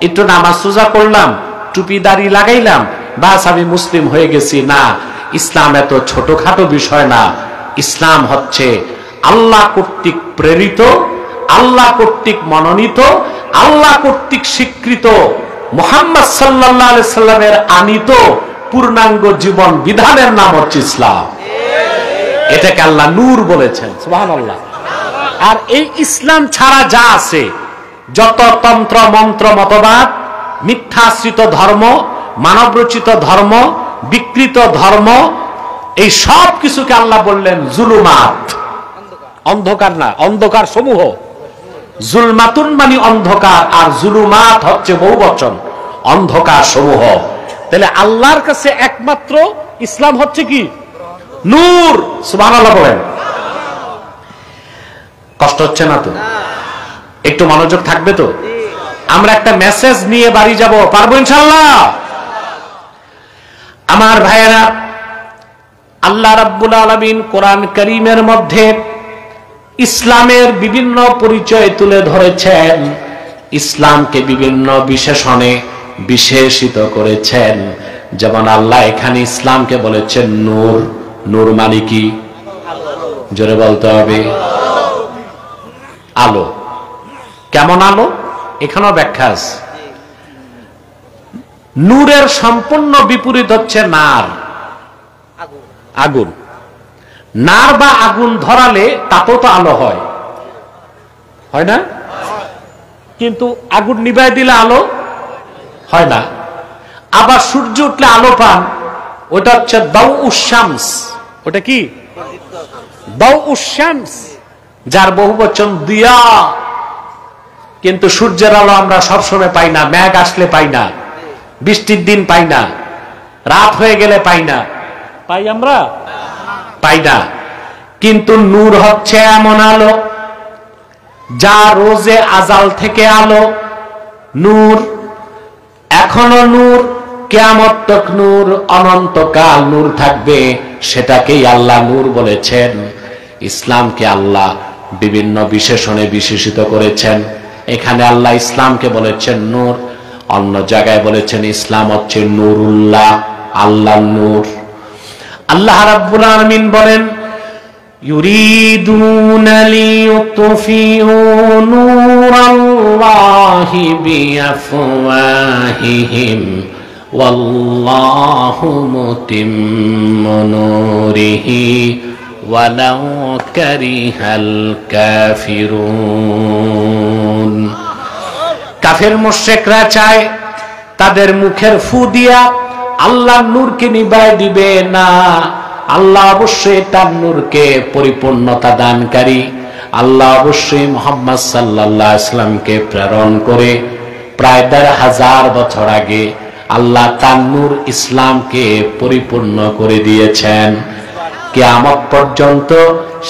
একটু নামাজ রোজা করলাম, টুপি দাড়ি লাগাইলাম, বাস আমি মুসলিম হয়ে গেছি। না, ইসলাম এত ছোটখাটো বিষয় না। ইসলাম হচ্ছে আল্লাহ কর্তৃক প্রেরিত, আল্লাহ কর্তৃক মনোনীত, আল্লাহ কর্তৃক স্বীকৃত, মুহাম্মদ সাল্লাল্লাহু আলাইহি সাল্লামের আনিত পূর্ণাঙ্গ জীবন বিধানের নাম হচ্ছে ইসলাম। এটাকে আল্লাহ নূর বলেছেন। সুবহানাল্লাহ। আর এই ইসলাম ছাড়া যা আছে, যত তন্ত্র মন্ত্র মতবাদ, মিথ্যাশ্রিত ধর্ম, মানবরচিত ধর্ম, বিকৃত ধর্ম, এই সব কিছুকে আল্লাহ বললেন জুলুমাত, অন্ধকার না, অন্ধকার সমূহ। জুলমাতুন মানে অন্ধকার, আর জুলুমাত হচ্ছে বহুবচন, অন্ধকার সমূহ। তাহলে আল্লাহর কাছে একমাত্র ইসলাম হচ্ছে কি? নূর। সুবহানাল্লাহ বলেন। কষ্ট হচ্ছে না তো? একটু মনোযোগ থাকবে তো? আমরা একটা মেসেজ নিয়ে বাড়ি যাব, পারবো ইনশাআল্লাহ? আমার ভাইয়েরা, আল্লাহ রাব্বুল আলামিন কোরআন কারীমের মধ্যে ইসলামের বিভিন্ন পরিচয় তুলে ধরেছেন, ইসলামকে বিভিন্ন বিশেষণে বিশেষিত করেছেন। যেমন আল্লাহ এখানে ইসলামকে বলেছেন নূর। নূর মানে কি? জোরে বলতে হবে। আলো। কেমন আলো? এখানেও ব্যাখ্যা আছে। নূরের সম্পূর্ণ বিপরীত হচ্ছে নার, আগুন। নার বা আগুন ধরালে তাতেও তো আলো হয়, হয় না? কিন্তু আগুন নিভাই দিলে আলো হয় না। আবার সূর্য উঠলে আলো পান, ওটা হচ্ছে দাউউশ শামস। ওটা কি? দাউউশ শামস, যার বহুবচন দিয়া। কিন্তু সূর্যের আলো আমরা সবসময় পাই না, মেঘ আসলে পাই না, বৃষ্টির দিন পাই না, রাত হয়ে গেলে পাই না। পাই আমরা? পাই না। কিন্তু নূর হচ্ছে এমন আলো যা রোজে আজাল থেকে আলো। নূর এখনো নূর, কিয়ামত তক নূর, অনন্তকাল নূর থাকবে। সেটাকেই আল্লাহ নূর বলেছেন। ইসলামকে আল্লাহ বিভিন্ন বিশেষণে বিশেষিত করেছেন। এখানে আল্লাহ ইসলামকে বলেছেন নূর, অন্য জায়গায় বলেছেন ইসলাম হচ্ছে নূরুল্লাহ, আল্লাহ নূর। আল্লাহ রাব্বুল আলামিন বলেন ইউরিদুনা লিইউতফিউ নূরাল্লাহি বিআফওয়াহিহিম ওয়াল্লাহু মুতিম্মু নূরিহি ওয়ালাউ কারিহাল কাফিরুন। কাফের মুশরিকরা চায় তাদের মুখের ফু দিয়া আল্লাহর নূরকে নিভায় দিবে না। আল্লাহ অবশ্যই তার নূরকে পরিপূর্ণতা দানকারী। আল্লাহ অবশ্যই মুহাম্মদ সাল্লাল্লাহু আলাইহি ওয়াসাল্লামকে প্রেরণ করে প্রায় ১৫০০ বছর আগে আল্লাহ তার নূর ইসলামকে পরিপূর্ণ করে দিয়েছেন। কিয়ামত পর্যন্ত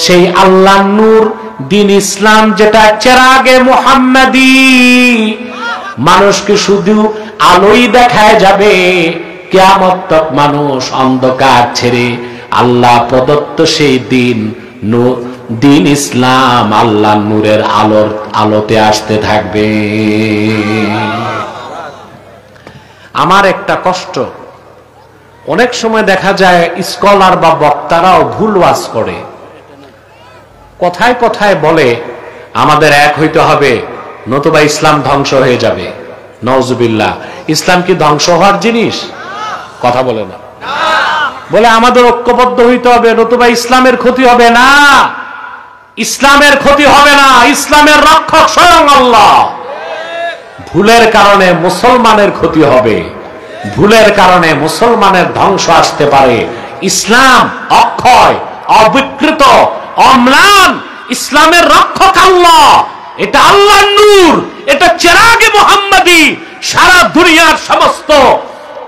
সেই আল্লাহর নূর দিন ইসলাম, যেটা চেরাগে মুহাম্মাদি, মানুষকে শুধু আলোই দেখায় যাবে। কিয়ামত তক মানুষ অন্ধকার ছেড়ে আল্লাহ প্রদত্ত সেই দিন নূর, দিন ইসলাম, আল্লাহ নূরের আলোতে আসতে থাকবে। আমার একটা কষ্ট, অনেক সময় দেখা যায় স্কলার বা বক্তারাও ভুল ওয়াজ করে। কথায় কথায় বলে আমাদের এক হইতে হবে, নতুবা ইসলাম ধ্বংস হয়ে যাবে। নাউজুবিল্লাহ। ইসলাম কি ধ্বংস হওয়ার জিনিস? কথা বলে না। বলে আমাদের ঐক্যবদ্ধ হইতে হবে, নতুবা ইসলামের ক্ষতি হবে। না, ইসলামের ক্ষতি হবে না, ইসলামের রক্ষক স্বয়ং আল্লাহ। ভুলের কারণে মুসলমানের ক্ষতি হবে, ভুলের কারণে মুসলমানের ধ্বংস আসতে পারে। ইসলাম অক্ষয়, অবিকৃত, অম্লান। ইসলামের রক্ষক আল্লাহ। এটা আল্লাহর নূর, এটা চেরাগে মুহাম্মাদি। সারা দুনিয়ার সমস্ত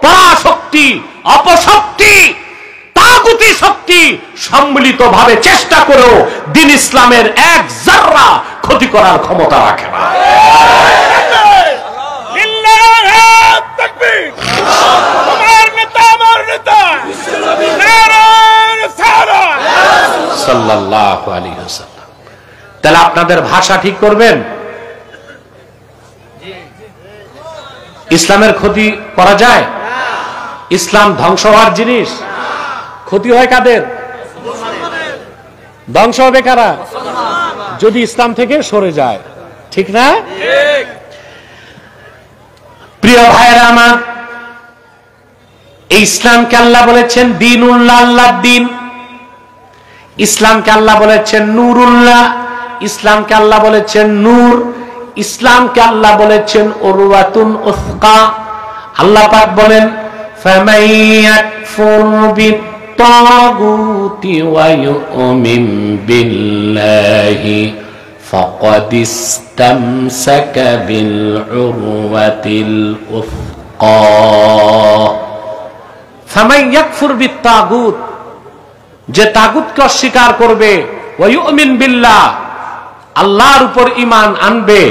পরাশক্তি, অপশক্তি, তাগুতি শক্তি সম্মিলিত ভাবে চেষ্টা করেও দিন ইসলামের এক জাররা ক্ষতি করার ক্ষমতা রাখে না। সাল্লাল্লাহু আলাইহি ওয়াসাল্লাম। তাহলে আপনাদের ভাষা ঠিক করবেন। ইসলামের ক্ষতি করা যায়? ইসলাম ধ্বংস হওয়ার জিনিস? ক্ষতি হয় কাদের? ধ্বংস হবে কারা? যদি ইসলাম থেকে সরে যায়। ঠিক না? প্রিয় ভাইয়েরা আমার, এই ইসলামকে আল্লাহ বলেছেন দ্বীনুল্লাহ, আল্লাহর দ্বীন। ইসলামকে আল্লাহ বলেছেন নূরুল্লাহ, ইসলামকে আল্লাহ বলেছেন নূর, ইসলামকে আল্লাহ বলেছেন উরওয়াতুন উসকা। আল্লাহ পাক বলেন فمن يكفر بالطاغوت ويؤمن بالله فقد استمسك بالعروة الوثقى فمن يكفر بالطاغوت যে তাগুতকে অস্বীকার করবে ওয়া ইউমিন বিল্লাহ আল্লাহর উপর ঈমান আনবে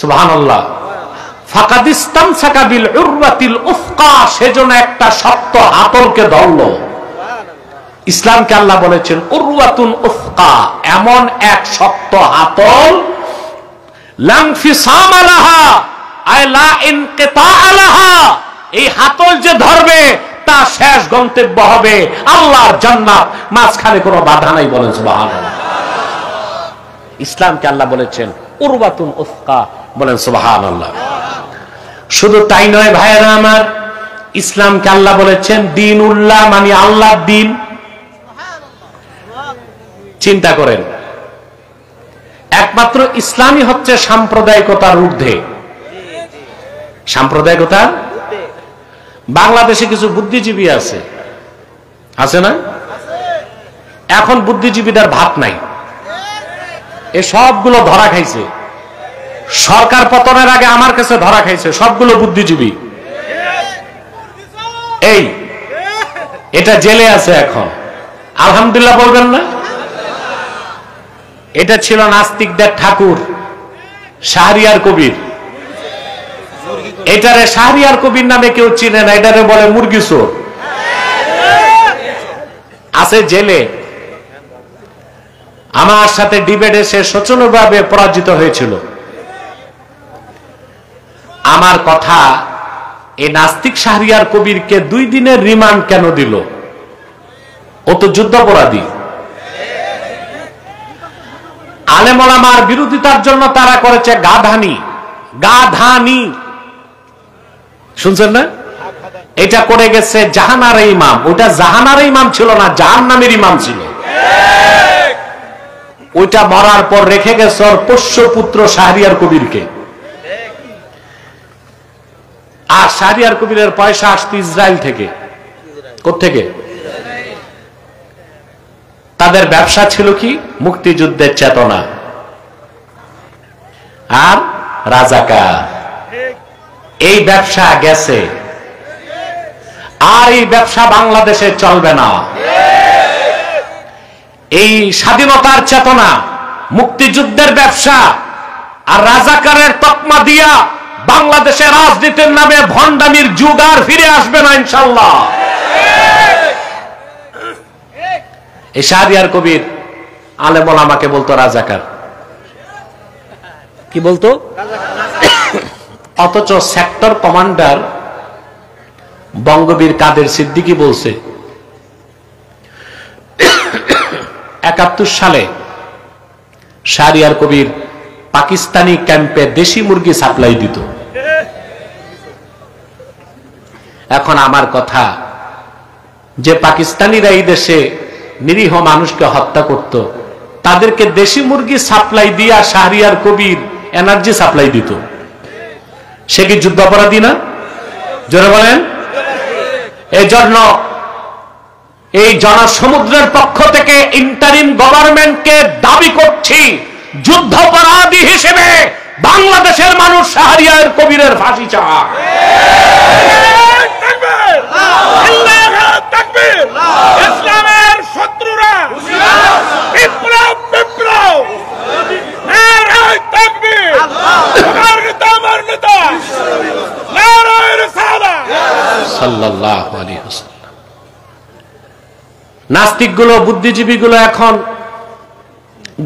সুবহানাল্লাহ ফাকাদ ইসতামসাকা বিল উরওয়াতিল উফকা সেজন্য একটা শক্ত হাতলকে ধরলো ইসলামকে আল্লাহ বলেছেন উরওয়াতুন উফকা এমন এক শক্ত হাতল লা ইনফিসাম লাহা আই লা ইনকিতা লাহা এই হাতল যে ধরবে তা শেষ গন্তব্য হবে আল্লাহর জান্নাত মাঝখানে কোনো বাধা নাই বলেন সুবহানাল্লাহ ইসলামকে আল্লাহ বলেছেন উরওয়াতুন উফকা বলেন সুবহানাল্লাহ শুধু তাই নয় ভাইরা আমার ইসলামকে আল্লাহ বলেছেন দ্বীনুল্লাহ মানে আল্লাহর দ্বীন চিন্তা করেন একমাত্র ইসলামই হচ্ছে সাম্প্রদায়িকতার ঊর্ধ্বে সাম্প্রদায়িকতা বাংলাদেশে কিছু বুদ্ধিজীবী আছে না এখন বুদ্ধিজীবীদের ভাত নাই এই সবগুলো ধরা খাইছে সরকার পতনের আগে আমার কাছে ধরা খাইছে সবগুলো বুদ্ধিজীবী এটা জেলে আছে এখন আলহামদুলিল্লাহ বলবেন না এটা ছিল নাস্তিকদের ঠাকুর শাহরিয়ার কবির এটারে শাহরিয়ার কবির নামে কেউ চিনে না এটারে বলে মুরগি চোর আছে জেলে আমার সাথে ডিবেটে সে শোচনীয়ভাবে পরাজিত হয়েছিল আমার কথা এই নাস্তিক শাহরিয়ার কবিরকে 2 দিনের রিমান্ড কেন দিল ও তো যুদ্ধাপরাধী আলেম ওলামার বিরোধিতার জন্য তারা করেছে গাধানি শুনছেন না এটা করে গেছে জাহানার ইমাম ওটা জাহানার ইমাম ছিল না জাহান্নামের ইমাম ছিল ওইটা মরার পর রেখে গেছে ওর পোষ্যপুত্র শাহরিয়ার কবিরকে আর শাহরিয়ার কবিরের পয়সা আসতো ইসরায়েল থেকে কোত্থেকে তাদের ব্যবসা ছিল কি মুক্তিযুদ্ধের চেতনা আর রাজাকার এই ব্যবসা গেছে আর এই ব্যবসা বাংলাদেশে চলবে না এই স্বাধীনতার চেতনা মুক্তিযুদ্ধের ব্যবসা আর রাজাকারের তকমা দিয়া বাংলাদেশের রাজনীতির নামে ভণ্ডামির যুগ আর ফিরে আসবে না ইনশাআল্লাহ এই শাহরিয়ার কবির আলেম ওলামাকে বলতো রাজাকার কি বলতো অথচ সেক্টর কমান্ডার বঙ্গবীর কাদের সিদ্দিকী বলছে 71 সালে শাহরিয়ার কবির পাকিস্তানি ক্যাম্পে দেশি মুরগি সাপ্লাই দিত এখন আমার কথা যে পাকিস্তানিরা এই দেশে নিরীহ মানুষকে হত্যা করত তাদেরকে দেশি মুরগি সাপ্লাই দিয়া শাহরিয়ার কবির এনার্জি সাপ্লাই দিত সে কি যুদ্ধাপরাধী না জোরে বলেন এই জন্য এই জনসমুদ্রের পক্ষ থেকে ইন্টারিম গভর্নমেন্টকে দাবি করছি যুদ্ধাপরাধী হিসেবে বাংলাদেশের মানুষ শাহরিয়ার কবিরের ফাঁসি চায় ইসলামের শত্রুরা বিপ্লব বিপ্লব নারায়ে তাকবীর আমার নেতা নারায়ে রিসালাত সাল্লাল্লাহু আলাইহি ওয়াসাল্লাম নাস্তিকগুলো বুদ্ধিজীবীগুলো এখন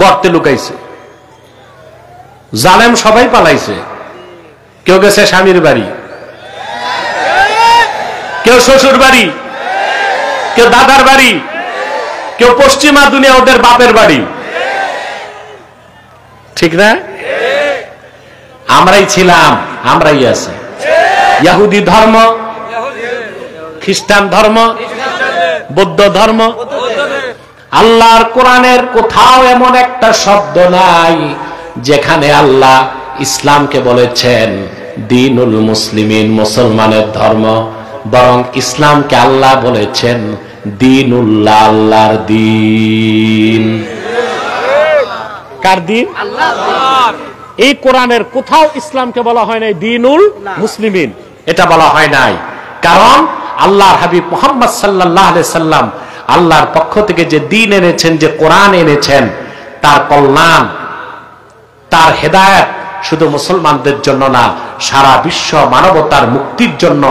গর্তে লুকাইছে জালেম সবাই পালাইছে কেউ গেছে স্বামীর বাড়ি কেউ শ্বশুর বাড়ি কেউ দাদার বাড়ি কেউ পশ্চিমা দুনিয়া ওদের বাপের বাড়ি ঠিক না আমরাই ছিলাম আমরাই আছি ইহুদি ধর্ম খ্রিস্টান ধর্ম বৌদ্ধ ধর্ম আল্লাহর কোরআনের কোথাও এমন একটা শব্দ নাই যেখানে আল্লাহ ইসলামকে বলেছেন দ্বীনুল মুসলিমিন মুসলমানের ধর্ম বরং ইসলামকে আল্লাহ বলেছেন দীনুল্লাহ, আল্লাহর দ্বীন। কার দ্বীন? আল্লাহর। এই কোরআনের কোথাও ইসলামকে বলা হয় নাই দীনুল মুসলিমিন, এটা বলা হয় নাই। কারণ আল্লাহর হাবিব মুহাম্মদ সাল্লাল্লাহু আলাইহি সাল্লাম আল্লাহর পক্ষ থেকে যে দ্বীন এনেছেন, যে কোরআন এনেছেন, তার কল্যাণ, তার হেদায়েত শুধু মুসলমানদের জন্য না, সারা বিশ্ব মানবতার মুক্তির জন্য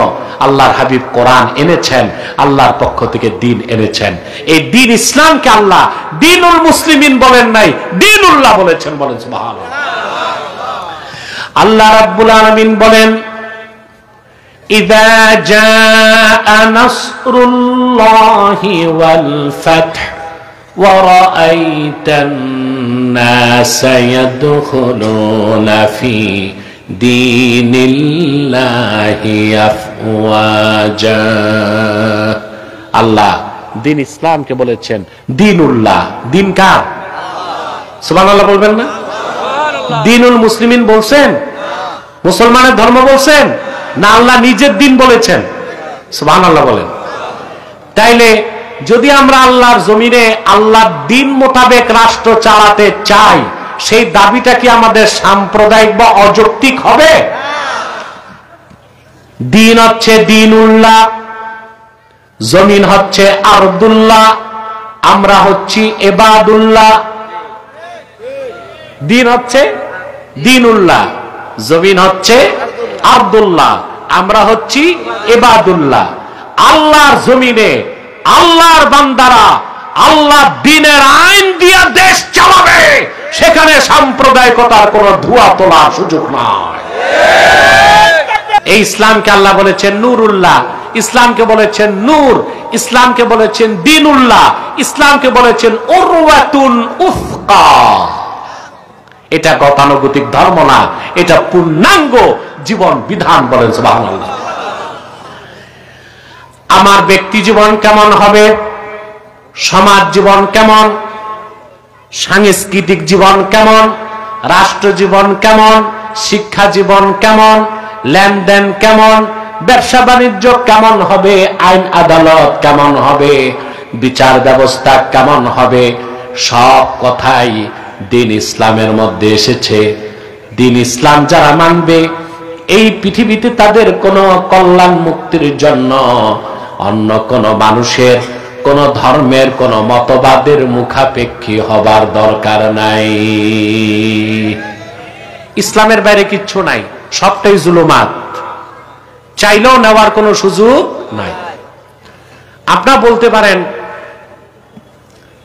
আল্লাহর হাবিব কোরআন এনেছেন, আল্লাহর পক্ষ থেকে দ্বীন এনেছেন। এই দ্বীন ইসলামকে আল্লাহ দীনুল মুসলিমিন বলেন নাই, দীনুল্লাহ বলেছেন। বলেন সুবহানাল্লাহ। আল্লাহ রাব্বুল আলামিন বলেন ইযা জাআ নাসরুল্লাহি ওয়াল ফাথ ওয়া রাআইতান নাসা ইয়াদখুলুনা ফি দীনিল্লাহি আফওয়াজা। আল্লাহ দ্বীন ইসলামকে বলেছেন দীনুল্লাহ। দ্বীন কার? সুবহানাল্লাহ বলবেন না? দীনুল মুসলিমিন বলছেন, মুসলমানের ধর্ম বলছেন না, আল্লাহ নিজের দ্বীন বলেছেন? সুবহানাল্লাহ বলেন। তাইলে যদি আমরা আল্লাহর জমিনে আল্লাহর দ্বীন মোতাবেক রাষ্ট্র চালাতে চাই, সেই দাবিটা কি আমাদের সাম্প্রদায়িক বা অযৌক্তিক হবে? দ্বীন হচ্ছে দীনুল্লাহ, জমিন হচ্ছে আরদুল্লাহ, আমরা হচ্ছি ইবাদুল্লাহ। দ্বীন হচ্ছে দীনুল্লাহ, জমিন হচ্ছে আরদুল্লাহ, আমরা হচ্ছি ইবাদুল্লাহ। আল্লাহর জমিনে আল্লাহর বান্দারা আল্লাহ দ্বীনের আইন দিয়া দেশ চালাবে, সেখানে সাম্প্রদায়িকতার কোন ধোঁয়া তোলার সুযোগ নাই। এই ইসলামকে আল্লাহ বলেছেন নূরুল্লাহ, ইসলামকে বলেছেন নূর, ইসলামকে বলেছেন দীনুল্লাহ, ইসলামকে বলেছেন উরওয়াতুল উফকা। এটা গতানুগতিক ধর্ম না, এটা পূর্ণাঙ্গ জীবন বিধান। বলেন সুবহানাল্লাহ। আমার ব্যক্তি জীবন কেমন হবে, সমাজ জীবন কেমন, সাংস্কৃতিক জীবন কেমন, রাষ্ট্র জীবন কেমন, শিক্ষা জীবন কেমন, লেনদেন কেমন, ব্যবসা বাণিজ্য কেমন হবে, আইন আদালত কেমন হবে, বিচার ব্যবস্থা কেমন হবে, সব কথাই দ্বীন ইসলামের মধ্যে এসেছে। দ্বীন ইসলাম যারা মানবে, এই পৃথিবীতে তাদের কোন কল্যাণ মুক্তির জন্য অন্য কোন মানুষের, কোন ধর্মের, কোন মতবাদের মুখাপেক্ষী হবার দরকার নাই। ইসলামের বাইরে কিচ্ছু নাই, সবটাই জুলুমাত, চাইলেও নেওয়ার কোনো সুযোগ নাই। আপনারা বলতে পারেন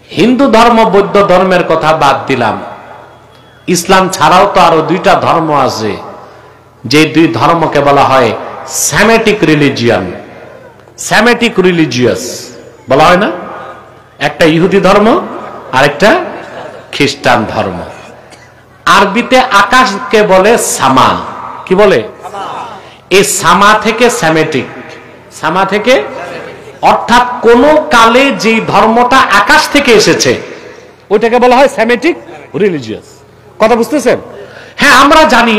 হিন্দু ধর্ম, বৌদ্ধ ধর্মের কথা বাদ দিলাম, ইসলাম ছাড়াও তো আরো দুইটা ধর্ম আছে, যে দুই ধর্মকে বলা হয় সেমেটিক রিলিজিয়ান, সেমেটিক রিলিজিয়াস বলা হয় না? একটা ইহুদি ধর্ম আর একটা খ্রিস্টান ধর্ম। আরবিতে আকাশকে বলে সামা। কি বলে? এই সামা থেকে সেমেটিক, সামা থেকে, অর্থাৎ কোন কালে যে ধর্মটা আকাশ থেকে এসেছে ওইটাকে বলা হয় সেমেটিক রিলিজিয়াস। কথা বুঝতেছেন? হ্যাঁ, আমরা জানি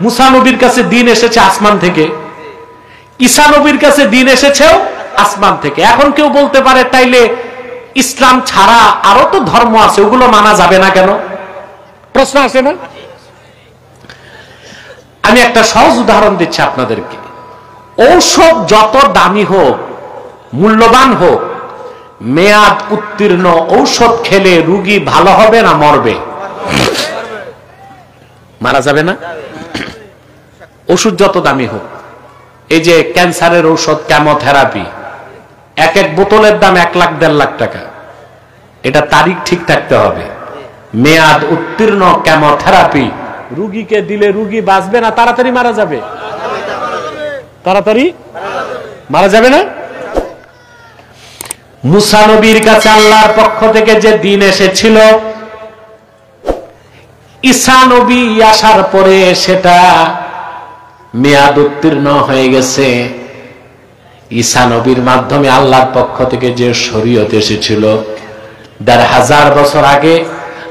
মুসা নবীর কাছে দ্বীন এসেছে আসমান থেকে, ঈসা নবীর কাছে দ্বীন এসেছেও আসমান থেকে। এখন কেউ বলতে পারে তাইলে ইসলাম ছাড়া আরো তো ধর্ম আছে, ওগুলো মানা যাবে না কেন? প্রশ্ন আসে না? আমি একটা সহজ উদাহরণ দিচ্ছি আপনাদেরকে। ঔষধ যত দামি হোক, মূল্যবান হোক, মেয়াদ উত্তীর্ণ ঔষধ খেলে রোগী ভালো হবে না মরবে? মারা যাবে না? ওষুধ যত দামি হোক, এই যে ক্যান্সারের ঔষধ, কেমোথেরাপি, এক এক বোতলের দাম 1 লাখ 1.5 লাখ টাকা। এটা তারিখ ঠিক থাকতে হবে। মেয়াদ উত্তীর্ণ কেমোথেরাপি রোগীকে দিলে রোগী বাঁচবে না, তাড়াতাড়ি মারা যাবে। তাড়াতাড়ি মারা যাবে না? মুসা নবীর কাছে আল্লাহর পক্ষ থেকে যে দ্বীন এসেছিল, ঈসা নবী আসার পরে সেটা মেয়াদ উত্তীর্ণ হয়ে গেছে। ঈসা নবীর মাধ্যমে আল্লাহর পক্ষ থেকে যে শরীয়ত এসেছিল ১৫০০ বছর আগে,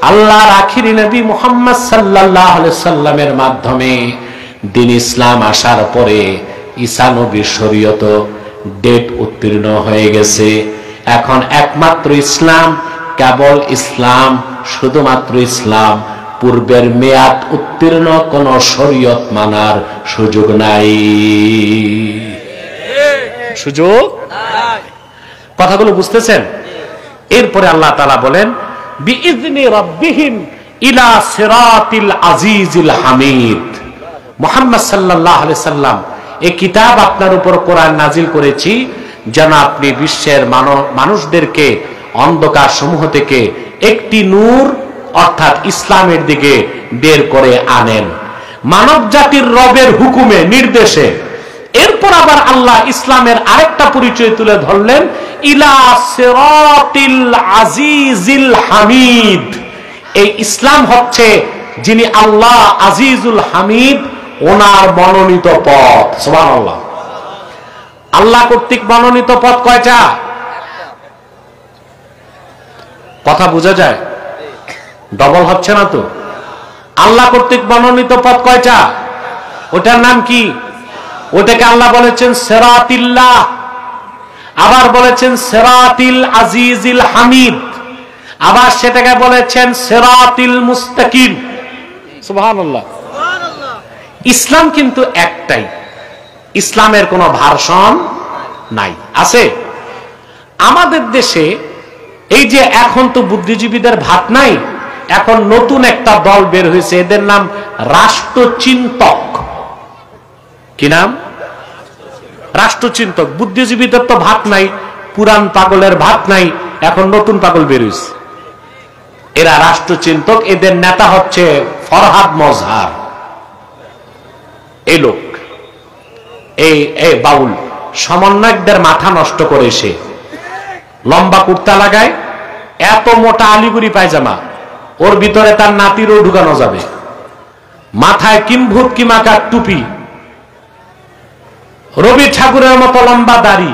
আল্লাহর আখিরি নবী মুহাম্মদ সাল্লাল্লাহু আলাইহি সাল্লামের মাধ্যমে দ্বীন ইসলাম আসার পরে ঈসা নবীর শরীয়ত ডেট উত্তীর্ণ হয়ে গেছে। এখন একমাত্র ইসলাম, কেবল ইসলাম, শুধুমাত্র ইসলাম। পূর্বের মেয়াদ উত্তীর্ণ কোন শরীয়ত মানার সুযোগ নাই, সুযোগ। কথাগুলো বুঝতেছেন? এরপরে আল্লাহ তাআলা বলেন বিইذনি রাব্বিহিম ইলা সিরাতিল আজিজিল হামিদ। মুহাম্মদ সাল্লাল্লাহু আলাইহি সাল্লাম, এই কিতাব আপনার উপর কোরআন নাজিল করেছি যেন আপনি বিশ্বের মানুষদেরকে অন্ধকার সমূহ থেকে একটি নূর অর্থাৎ ইসলামের দিকে বের করে আনেন, মানব জাতির রবের হুকুমে, নির্দেশে। এরপর আবার আল্লাহ ইসলামের আরেকটা পরিচয় তুলে ধরলেন, ইলা সিরাতিল আজিজিল হামিদ। এই ইসলাম হচ্ছে যিনি আল্লাহ আজিজুল হামিদ, ওনার মনোনীত পথ। সুবহানাল্লাহ। আল্লাহ কর্তৃক মনোনীত পথ কয়টা? কথা বোঝা যায়? ডবল হচ্ছে না তো? আল্লাহ কর্তৃক মনোনীত পথ কয়টা? ওটার নাম কি? ওটাকে আল্লাহ বলেছেন সিরাতিল্লাহ, আবার বলেছেন সিরাতিল আজিজিল হামিদ, আবার সেটাকে বলেছেন সিরাতিল মুস্তাকিম। সুবহানাল্লাহ। ইসলাম কিন্তু একটাই, ইসলামের কোনো ভার্সন নাই। আছে আমাদের দেশে এই যে এখন তো বুদ্ধিজীবীদের ভাত নাই, এখন নতুন একটা দল বের হয়েছে, এদের নাম রাষ্ট্রচিন্তক। কি নাম? রাষ্ট্রচিন্তক। বুদ্ধিজীবীদের তো ভাত নাই, পুরান পাগলের ভাত নাই, এখন নতুন পাগল বের হয়েছে, এরা রাষ্ট্রচিন্তক। এদের নেতা হচ্ছে ফরহাদ মজহার। এই লোক, এই বাউল সমন্বয়কদের মাথা নষ্ট করে, সে লম্বা কুর্তা লাগায়, এত মোটা আলিগুড়ি পায়জামা, ওর ভিতরে তার নাতিরও ঢুকানো যাবে, মাথায় কিম্ভূত কিমাকার টুপি, রবি ঠাকুরের মতো লম্বা দাড়ি,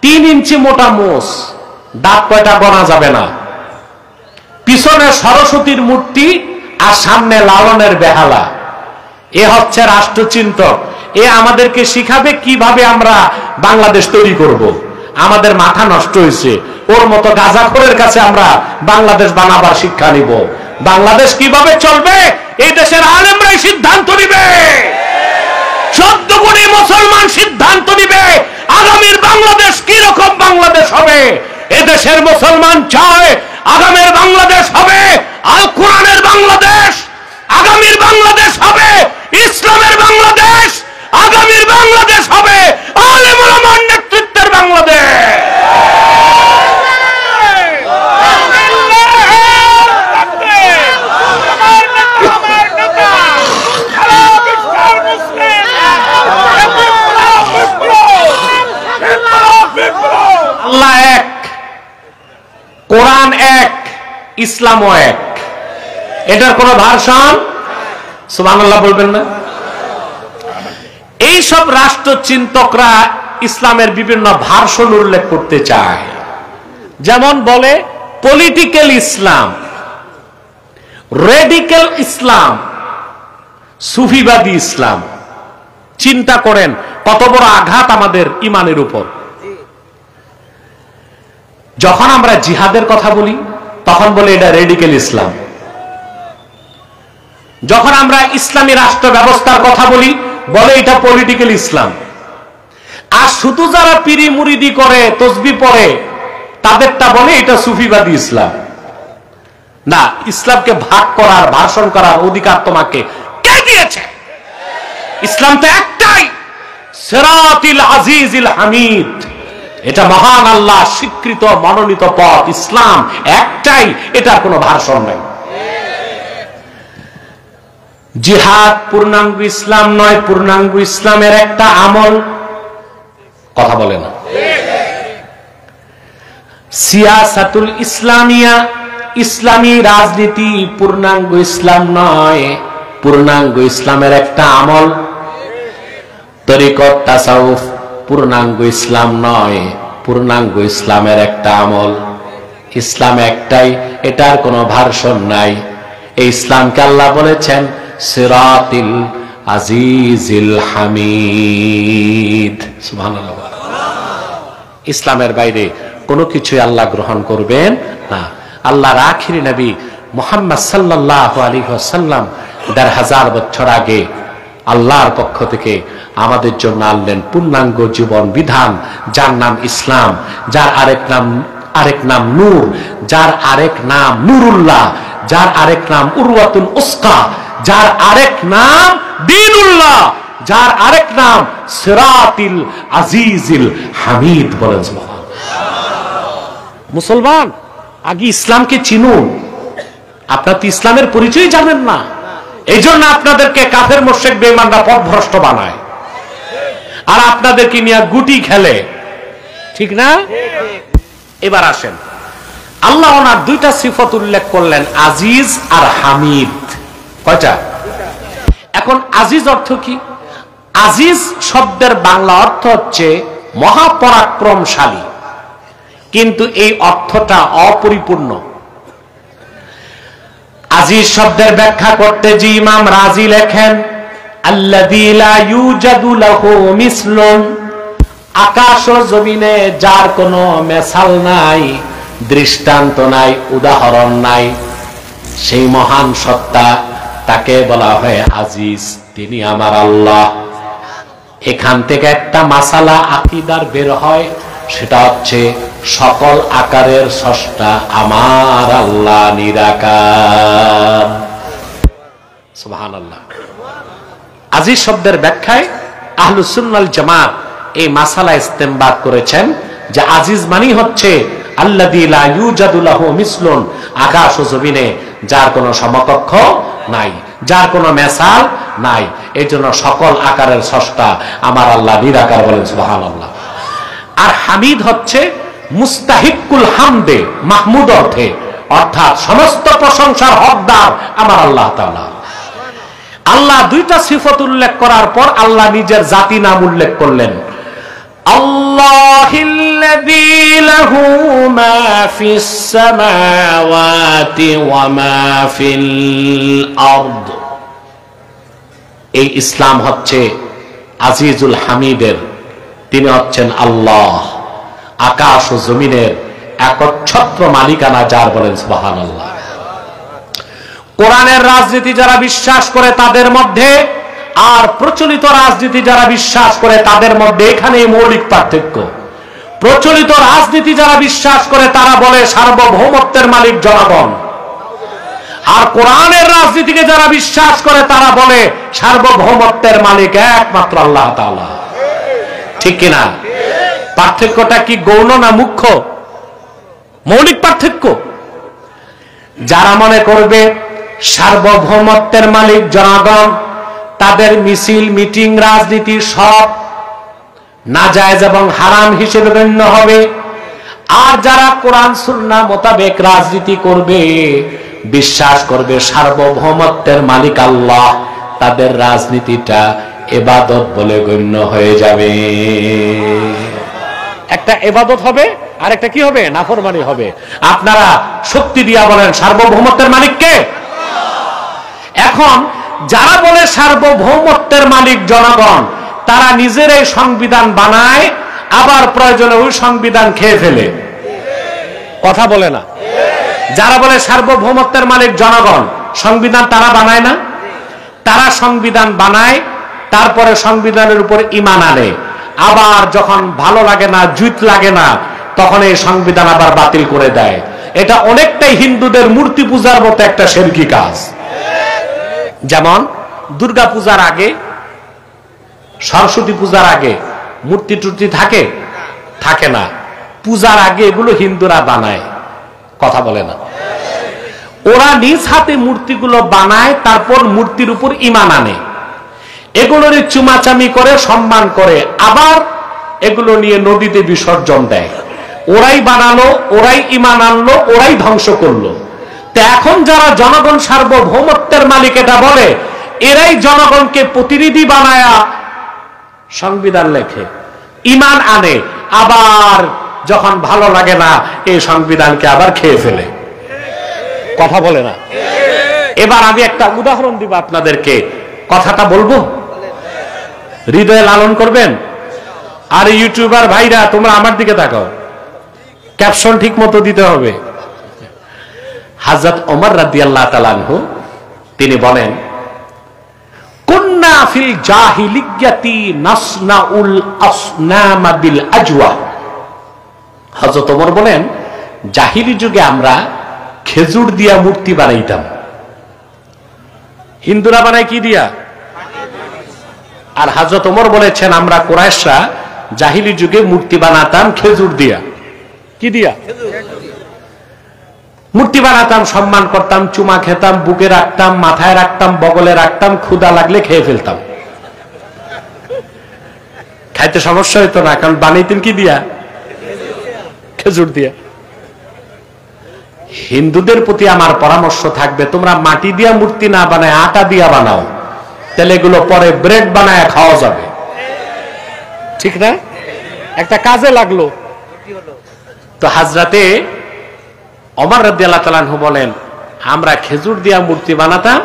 3 ইঞ্চি মোটা মোষ, দাঁত কয়টা গোনা যাবে না, পিছনে সরস্বতীর মূর্তি আর সামনে লালনের বেহালা। এ হচ্ছে রাষ্ট্রচিন্তক। এ আমাদেরকে শিখাবে কিভাবে আমরা বাংলাদেশ তৈরি করব। আমাদের মাথা নষ্ট হয়েছে, ওর মতো গাঁজাখোরের কাছে আমরা বাংলাদেশ বানাবার শিক্ষা নিব। বাংলাদেশ কিভাবে চলবে এই দেশের আলেমরাই সিদ্ধান্ত নিবে, 14 কোটি মুসলমান সিদ্ধান্ত নিবে আগামীর বাংলাদেশ কি রকম বাংলাদেশ হবে। এদেশের মুসলমান চায় আগামীর বাংলাদেশ হবে আল কোরআনের বাংলাদেশ, আগামীর বাংলাদেশ হবে ইসলামের বাংলাদেশ, আগামীর বাংলাদেশ হবে আলেম ওলামার নেতৃত্বের বাংলাদেশ। আল্লাহ এক, কোরআন এক, ইসলামও এক, এটার কোন ভার্সন সুবহানাল্লাহ বলবেন না? এই সব রাষ্ট্রচিন্তকরা ইসলামের বিভিন্ন ভার্সন উল্লেখ করতে চায়। যেমন বলে পলিটিক্যাল ইসলাম, রেডিক্যাল ইসলাম, সুফিবাদী ইসলাম। চিন্তা করেন কত বড় আঘাত আমাদের ইমানের উপর। যখন আমরা জিহাদের কথা বলি তখন বলে এটা রেডিক্যাল ইসলাম, যখন আমরা ইসলামী রাষ্ট্র ব্যবস্থার কথা বলি বলে এটা পলিটিক্যাল ইসলাম। আর শুধু যারা পীরি মুরিদি করে, তসবিহ পড়ে, তাদেরটা বলে এটা সুফিবাদী ইসলাম। না, ইসলামকে ভাগ করার, ভাষণ করার অধিকার তোমাকে কে দিয়েছে? ইসলাম তো একটাই, সিরাতিল আজিজিল হামিদ। এটা মহান আল্লাহ স্বীকৃত মনোনীত পথ, ইসলাম একটাই, এটার কোনো ভার্সন নাই। জিহাদ পূর্ণাঙ্গ ইসলাম নয়, পূর্ণাঙ্গ ইসলামের একটা আমল। কথা বলে না? সিয়াসাতুল ইসলামিয়া, ইসলামী রাজনীতি পূর্ণাঙ্গ ইসলাম নয়, পূর্ণাঙ্গ ইসলামের একটা আমল। তরিকত তাসাউফ পূর্ণাঙ্গ ইসলাম নয়, পূর্ণাঙ্গ ইসলামের একটা আমল। ইসলাম একটাই, এটার কোনো ভার্সন নাই। এই ইসলামকে আল্লাহ বলেছেন সিরাতিল আজিজিল হামিদ। সুবহানাল্লাহ। ইসলামের বাইরে কোনো কিছুই আল্লাহ গ্রহণ করবেন না। আল্লাহর আখিরি নবী মুহাম্মদ সাল্লাল্লাহু আলাইহি ওয়াসাল্লাম ১৫০০ বছর আগে আল্লাহর পক্ষ থেকে আমাদের জন্য আনলেন পূর্ণাঙ্গ জীবন বিধান, যার নাম ইসলাম, যার আরেক নাম নূর, যার আরেক নাম নুরুল্লাহ, যার আরেক নাম উরওয়াতুল উসকা, যার আরেক নাম দ্বীনুল্লাহ, যার আরেক নাম সিরাতিল আজিজিল হামিদ। বলেন সুবহানাল্লাহ। মুসলমান, আগে ইসলামকে চিনুন। আপনারা তো ইসলামের পরিচয় জানেন না, এই জন্য আপনাদেরকে কাফের মুশরিক বেঈমানরা পথভ্রষ্ট বানায় আর আপনাদেরকে নিয়ে গুটি খেলে, ঠিক না? এবার আসেন, আল্লাহ ওনার দুইটা সিফত উল্লেখ করলেন, আজিজ আর হামিদ। কয়টা? এখন আজিজ অর্থ কি? আজিজ শব্দের বাংলা অর্থ হচ্ছে মহাপরাক্রমশালী, কিন্তু এই অর্থটা অপরিপূর্ণ। আজিজ শব্দের ব্যাখ্যা করতে যে ইমাম রাজি লেখেন, আল্লাযী লা ইউজাদু লাহু মিসলুন, আকাশ ও জমিনে যার কোনো মেসাল নাই, দৃষ্টান্ত নাই, উদাহরণ নাই, সেই মহান সত্তা, তাকে বলা হয় আজিজ। তিনি আমার আল্লাহ। এখান থেকে একটা মাসালা আকীদার বের হয়, সেটা হচ্ছে সকল আকারের স্রষ্টা আমার আল্লাহ নিরাকার। সুবহানাল্লাহ। আজিজ শব্দের ব্যাখ্যায় আহলুস সুন্নাহ ওয়াল জামাত এই মাসালা ইস্তেমবাদ করেছেন যে আজিজ মানে হচ্ছে আল্লাযী লা ইউজাদু লাহু মিসলুন, আকাশ ও জমিনে যার কোনো সমকক্ষ নাই, যার কোনো মেসাল নাই, এই জন্য সকল আকারের স্রষ্টা আমার আল্লাহ নিরাকার। বলেন সুবহানাল্লাহ। আর হামিদ হচ্ছে মুস্তাহিকুল হামদে, মাহমুদ অর্থে, অর্থাৎ সমস্ত প্রশংসার হকদার আমার আল্লাহ তাআলা। আল্লাহ দুইটা সিফত উল্লেখ করার পর আল্লাহ নিজের জাতি নাম উল্লেখ করলেন, আল্লাহিল্লাযী লাহু মা ফিস সামাওয়াতি ওয়া মা ফিল আরদ। এই ইসলাম হচ্ছে আজিজুল হামিদের, তিনি হচ্ছেন আল্লাহ, আকাশ ও জমিনের একচ্ছত্র মালিকানা যার। বলেন সুবহানাল্লাহ। কোরআনের রাজনীতি যারা বিশ্বাস করে তাদের মধ্যে আর প্রচলিত রাজনীতি যারা বিশ্বাস করে তাদের মধ্যে এখানে মৌলিক পার্থক্য। প্রচলিত রাজনীতি যারা বিশ্বাস করে তারা বলে সার্বভৌমত্বের মালিক জনগণ, আর কোরআনের রাজনীতিকে যারা বিশ্বাস করে তারা বলে সার্বভৌমত্বের মালিক একমাত্র আল্লাহ তাআলা। ঠিক কিনা? পার্থক্যটা কি গৌণ না মুখ্য? মৌলিক পার্থক্য। যারা মনে করবে সার্বভৌমত্বের মালিক জনগণ, তাদের মিছিল, মিটিং, রাজনীতি সব নাজায়েজ এবং হারাম হিসেবে গণ্য হবে। আর যারা কোরআন সুন্নাহ মোতাবেক রাজনীতি করবে, বিশ্বাস করবে সার্বভৌমত্বের মালিক আল্লাহ, তাদের রাজনীতিটা ইবাদত বলে গণ্য হয়ে যাবে। একটা ইবাদত হবে আর একটা কি হবে? নাফরমানি হবে। আপনারা শক্তি দিয়া বলেন সার্বভৌমত্বের মালিক কে? এখন যারা বলে সার্বভৌমত্বের মালিক জনগণ, তারা নিজেরাই সংবিধান বানায়, আবার প্রয়োজনে ওই সংবিধান খেয়ে ফেলে। কথা বলে না? যারা বলে সার্বভৌমত্বের মালিক জনগণ, সংবিধান তারা বানায় না? তারা সংবিধান বানায়, তারপরে সংবিধানের উপর ঈমান আনে, আবার যখন ভালো লাগে না, জুত লাগে না, তখন এই সংবিধান আবার বাতিল করে দেয়। এটা অনেকটাই হিন্দুদের মূর্তি পূজার মতো একটা শিরকি কাজ। যেমন দুর্গা পূজার আগে, সরস্বতী পূজার আগে মূর্তি টুর্তি থাকে? থাকে না। পূজার আগে এগুলো হিন্দুরা বানায়। কথা বলে না? ওরা নিজ হাতে মূর্তিগুলো বানায়, তারপর মূর্তির উপর ঈমান আনে, এগুলোর চুমাচামি করে, সম্মান করে, আবার এগুলো নিয়ে নদীতে বিসর্জন দেয়। ওরাই বানালো, ওরাই ঈমান আনলো, ওরাই ধ্বংস করলো। তো এখন যারা জনগণ সার্বভৌমত্বের মালিক এটা বলে, এরাই জনগণকে প্রতিনিধি বানায়া সংবিধান লেখে, ঈমান আনে, আবার যখন ভালো লাগে না এই সংবিধানকে আবার খেয়ে ফেলে। কথা বলে না? এবার আমি একটা উদাহরণ দিব আপনাদেরকে, কথাটা বলবো, হৃদয়ে লালন করবেন। আর ইউটিউবার ভাইরা তোমরা আমার দিকে তাকাও, ক্যাপশন ঠিক মতো দিতে হবে। হযরত ওমর রাদিয়াল্লাহু তাআলা আনহু তিনি বলেন, কুন্না ফিল জাহিলিয়াতি নাসনাউল আসনামা বিল আজওয়া। হযরত ওমর বলেন, জাহিলি যুগে আমরা খেজুর দিয়া মূর্তি বানাইতাম। হিন্দুরা বানায় কি দিয়া? আর হযরত ওমর বলেছেন, আমরা কুরাইশরা জাহিলি যুগে মূর্তি বানাতাম খেজুর দিয়া। কি দিয়া? মূর্তি বানাতাম, সম্মান করতাম, চুমা খেতাম, বুকে রাখতাম, মাথায় রাখতাম, বগলে রাখতাম, ক্ষুধা লাগলে খেয়ে ফেলতাম। খাইতে সমস্যা হইতো না, কারণ বানাইতেন কি দিয়া? খেজুর দিয়া। হিন্দুদের প্রতি আমার পরামর্শ থাকবে, তোমরা মাটি দিয়া মূর্তি না বানায় আটা দিয়া বানাও, তাহলে এগুলো পরে ব্রেড বানায় খাওয়া যাবে, ঠিক না? একটা কাজে লাগলো। তো হযরতে ওমর রাদিয়াল্লাহু তাআলা আনহু বলেন, আমরা খেজুর দিয়া মূর্তি বানাতাম,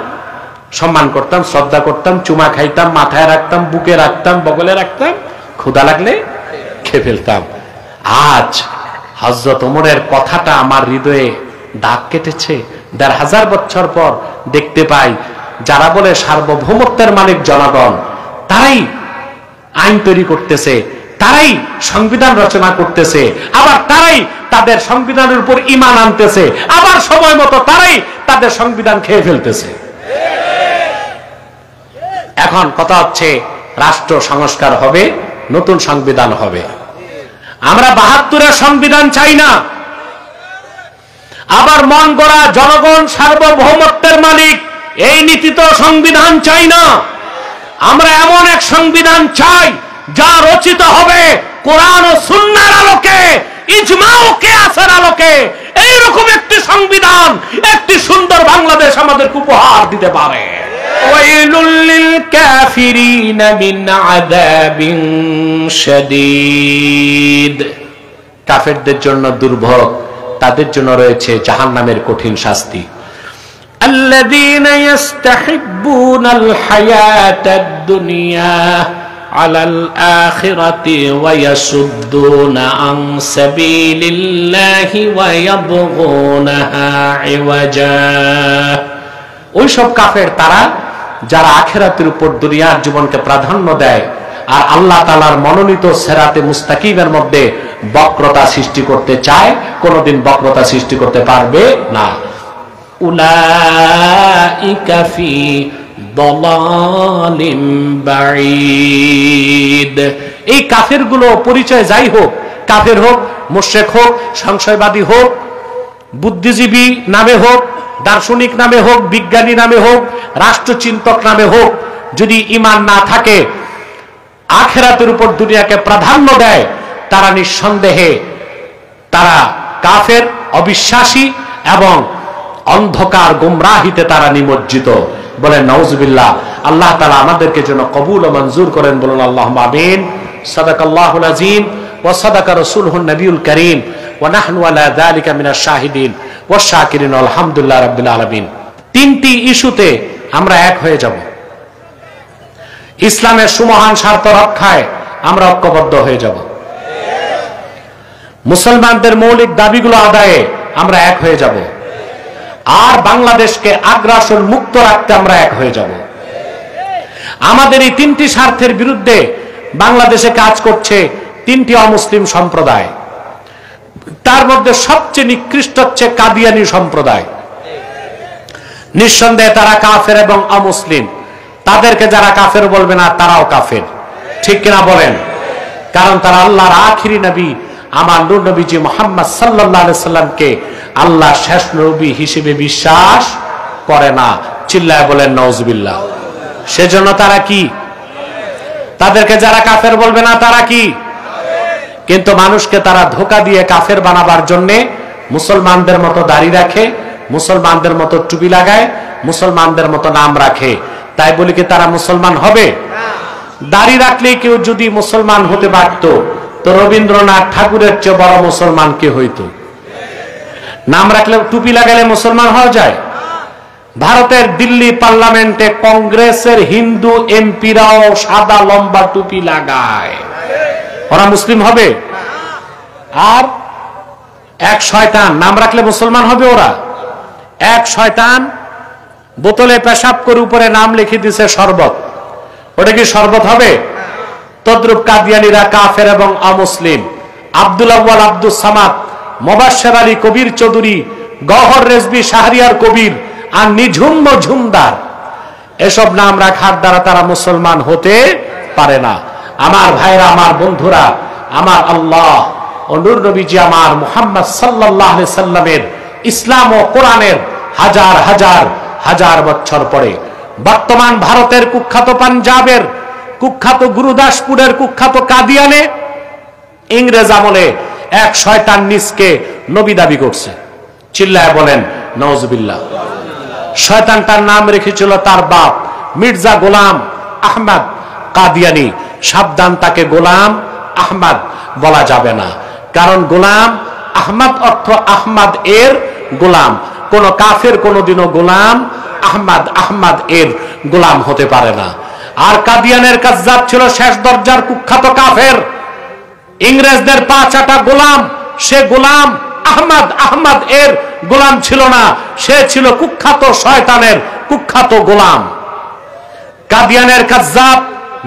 সম্মান করতাম, শ্রদ্ধা করতাম, চুমা খাইতাম, মাথায় রাখতাম, বুকে রাখতাম, বগলে রাখতাম, ক্ষুধা লাগলে খেয়ে ফেলতাম। আজ হযরত ওমরের কথাটা আমার হৃদয়ে দাগ কেটেছে। ১৫০০ বছর পর দেখতে পাই যারা বলে সার্বভৌমত্বের মালিক জনগণ, তারাই আইন তৈরি করতেছে, তারাই সংবিধান রচনা করতেছে, আবার তারাই তাদের সংবিধানের উপর ঈমান আনতেছে, আবার সময় মতো তারাই তাদের সংবিধান খেয়ে ফেলতেছে। এখন কথা হচ্ছে রাষ্ট্র সংস্কার হবে, নতুন সংবিধান হবে। আমরা ৭২-এর সংবিধান চাই না, আবার মন গড়া জনগণ সার্বভৌমত্বের মালিক এই নীতিতে সংবিধান চাই না। আমরা এমন এক সংবিধান চাই যা রচিত হবে কোরআন ও সুন্নাহর আলোকে, ইজমা ও কিয়াসের আলোকে। এইরকম একটি সংবিধান একটি সুন্দর বাংলাদেশ আমাদেরকে উপহার দিতে পারে। ওয়াইলুল লিল কাফিরিন মিন আযাবিন শাদীদ। কাফেরদের জন্য দুর্ভোগ, তাদের জন্য রয়েছে জাহান্নামের কঠিন শাস্তি। আল্লাযীনা ইস্তাহিব্বুনাল হায়াতাদ দুনিয়া আলাল আখিরাতি ওয়া ইয়াসুদ্দুনা আন সাবিলিল্লাহি ওয়া ইয়াবগুনাহা ইওয়াজা। ওইসব কাফের তারা যারা আখিরাতের উপর দুনিয়ার জীবনকে প্রাধান্য দেয় আর আল্লাহ তাআলার মনোনীত সিরাতে মুস্তাকিমের মধ্যে বক্রতা সৃষ্টি করতে চায়, কোনদিন বক্রতা সৃষ্টি করতে পারবে না। উলাইকা ফি দালালিম বাঈদ। এই কাফেরগুলো পরিচয় যাই হোক, কাফের হোক, মুশরিক হোক, সংশয়বাদী হোক, বুদ্ধিজীবী নামে হোক, দার্শনিক নামে হোক, বিজ্ঞানী নামে হোক, রাষ্ট্রচিন্তক নামে হোক, যদি ঈমান না থাকে, আখিরাতের উপর দুনিয়াকে প্রাধান্য দেয়, তারা নিঃসন্দেহে তারা কাফের, অবিশ্বাসী এবং অন্ধকার গুমরাহিতে তারা নিমজ্জিত। বলেন নাউজুবিল্লাহ। আল্লাহ তাআলা আমাদেরকে যেন কবুল ও মঞ্জুর করেন, বলুন আল্লাহুম্মা আমিন। সাদাকাল্লাহুল আযীম ওয়া সাদাকা রাসূলুহুন নবিয়ুল কারীম ওয়া নাহনু আলা যালিকা মিনাশ শাহিদিন ওয়াশ শাকিরিন আলহামদুলিল্লাহি রাব্বিল আলামিন। তিনটি ইস্যুতে আমরা এক হয়ে যাব। ইসলামের সুমহান স্বার্থ রক্ষায় আমরা ঐক্যবদ্ধ হয়ে যাব। মুসলমানদের মৌলিক দাবিগুলো আদায়ে আমরা এক হয়ে যাব। আর বাংলাদেশকে আগ্রাসন মুক্ত রাখতে আমরা এক হয়ে যাব। আমাদের এই তিনটি স্বার্থের বিরুদ্ধে বাংলাদেশে কাজ করছে তিনটি অমুসলিম সম্প্রদায়। তার মধ্যে সবচেয়ে নিকৃষ্ট হচ্ছে কাদিয়ানী সম্প্রদায়। নিঃসন্দেহে তারা কাফের এবং অমুসলিম। তাদেরকে যারা কাফের বলবে না, তারাও কাফের, ঠিক কিনা বলেন? কারণ তারা আল্লাহর আখিরি নবী আমার নূর নবীজি মুহাম্মদ সাল্লাল্লাহু আলাইহি সাল্লামকে আল্লাহ শেষ নবী হিসেবে বিশ্বাস করে না। চিল্লায় বলেন নাউজুবিল্লাহ। সেজন্য তারা কি? তাদেরকে যারা কাফের বলবে না, তারা কি? কিন্তু মানুষকে তারা ধোঁকা দিয়ে কাফের বানাবার জন্য মুসলমানদের মতো দাড়ি রাখে, মুসলমানদের মতো টুপি লাগায়, মুসলমানদের মতো নাম রাখে। তাই বলি কি তারা মুসলমান হবে? দাড়ি রাখলে কেউ যদি মুসলমান হতে পারত, তো রবীন্দ্রনাথ ঠাকুরের চেয়ে বড় মুসলমান কে হইতো? নাম রাখলে, টুপি লাগালে মুসলমান হওয়া যায়? ভারতের দিল্লি পার্লামেন্টে কংগ্রেসের হিন্দু এমপিরাও সাদা লম্বা টুপি লাগায়। ওরা মুসলিম হবে? আর এক শয়তান নাম রাখলে মুসলমান হবে ওরা? এক শয়তান বোতলে পেশাব করে উপরে নাম লিখে দিছে শরবত, ওটা কি শরবত হবে? তদ্রুপ কাদিয়ানীরা কাফের এবং অমুসলিম। আব্দুল আউয়াল, আব্দুল সামাদ, মোবাশ্বের আলী, কবির চৌধুরী, গহর রেজবি, শাহরিয়ার কবির আর নিঝুম মজুমদার, এসব নাম রাখার দ্বারা তারা মুসলমান হতে পারে না। আমার ভাইরা, আমার বন্ধুরা, আমার আল্লাহ ও নূর নবীজি আমার মুহাম্মদ সাল্লাল্লাহু আলাইহি সাল্লামের ইসলাম ও কোরআনের হাজার হাজার হাজার বছর পরে বর্তমান ভারতের কুখ্যাত পাঞ্জাবের কুখ্যাত গুরুদাসপুরের কুখ্যাত কাদিয়ানে ইংরেজ আমলে এক শয়তান নিজকে নবী দাবি করছে। চিল্লায় বলেন নাউজুবিল্লাহ। শয়তানটার নাম রেখেছিল তার বাপ মির্জা গোলাম আহমদ কাদিয়ানী। সাবধান, তাকে গোলাম আহমদ বলা যাবে না, কারণ গোলাম আহমদ অর্থ আহমদ এর গোলাম। কোন কাফের কোনদিনও গোলাম আহমদ এর গোলাম হতে পারে না। আর কাদিয়ানের কাজ্জাব ছিল শেষ দরজার কুখ্যাত কাফের, ইংরেজদের পা চাটা গোলাম। সে গোলাম আহমদ এর গোলাম ছিল না, সে ছিল কুখ্যাত শয়তানের কুখ্যাত গোলাম। কাদিয়ানের কাজ্জাব,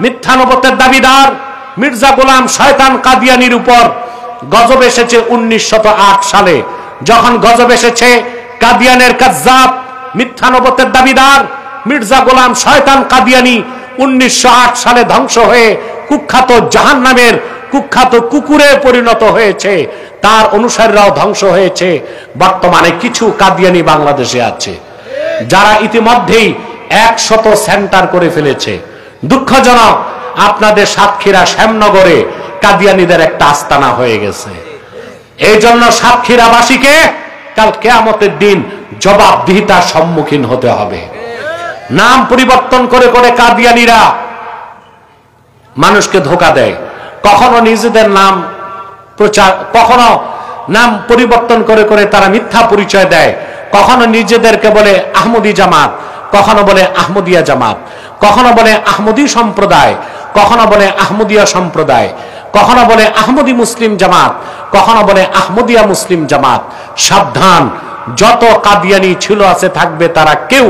মিথ্যা নবুয়তের দাবিদার মির্জা গোলাম শয়তান কাদিয়ানির উপর গজব এসেছে 1908 সালে। যখন গজব এসেছে, কাদিয়ানের কাজ্জাব, মিথ্যা নবুয়তের দাবিদার মির্জা গোলাম শয়তান কাদিয়ানি 1908 সালে ধ্বংস হয়ে কুখ্যাত জাহান্নামের কুখ্যাত কুকুরে পরিণত হয়েছে। তার অনুসারীরাও ধ্বংস হয়েছে। বর্তমানে কিছু কাদিয়ানি বাংলাদেশে আছে যারা ইতিমধ্যেই 100 সেন্টার করে ফেলেছে। দুঃখজনক, আপনাদের সাতক্ষীরা শ্যামনগরে কাদিয়ানীদের একটা আস্তানা হয়ে গেছে। এই জন্য সাতক্ষীরাবাসীকে কাল কিয়ামতের দিন জবাবদিহিতার সম্মুখীন হতে হবে। নাম পরিবর্তন করে করে কাদিয়ানীরা মানুষকে ধোঁকা দেয়। কখনো নিজেদের নাম প্রচার, কখনো নাম পরিবর্তন করে করে তারা মিথ্যা পরিচয় দেয়। কখনো নিজেদেরকে বলে আহমদী জামাত, কখনো বলে আহমদিয়া জামাত, কখনো বলে আহমদী সম্প্রদায়, কখনো বলে আহমদিয়া সম্প্রদায়, কখনো বলে আহমদী মুসলিম জামাত, কখনো বলে আহমদিয়া মুসলিম জামাত। সাবধান, যত কাদিয়ানি ছিল আছে থাকবে, তারা কেউ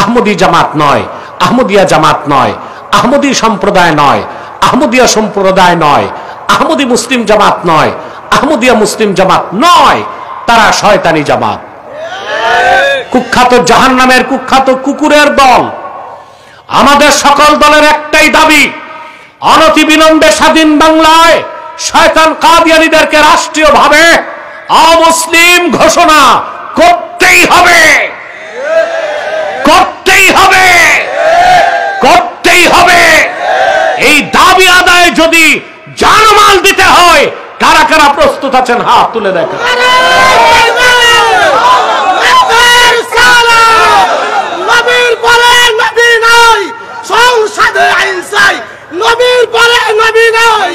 আহমদী জামাত নয়, আহমদিয়া জামাত নয়, আহমদী সম্প্রদায় নয়, আহমদিয়া সম্প্রদায় নয়, আহমদী মুসলিম জামাত নয়, আহমদিয়া মুসলিম জামাত নয়, তারা শয়তানি জামাত, কুখ্যাত জাহান্নামের কুখ্যাত কুকুরের দল। আমাদের সকল দলের একটাই দাবি, অনতিবিলম্বে স্বাধীন বাংলায় শয়তান কাদিয়ানীদেরকে রাষ্ট্রীয়ভাবে অমুসলিম ঘোষণা করতেই হবে, করতেই হবে, করতেই হবে। এই দাবি আদায়ে যদি জানমাল দিতে হয়, কারা কারা প্রস্তুত আছেন হাত তুলে দেখেন। নবীর পরে নবী নাই, সংসদে আইন চাই, নবীর পরে নবী নাই।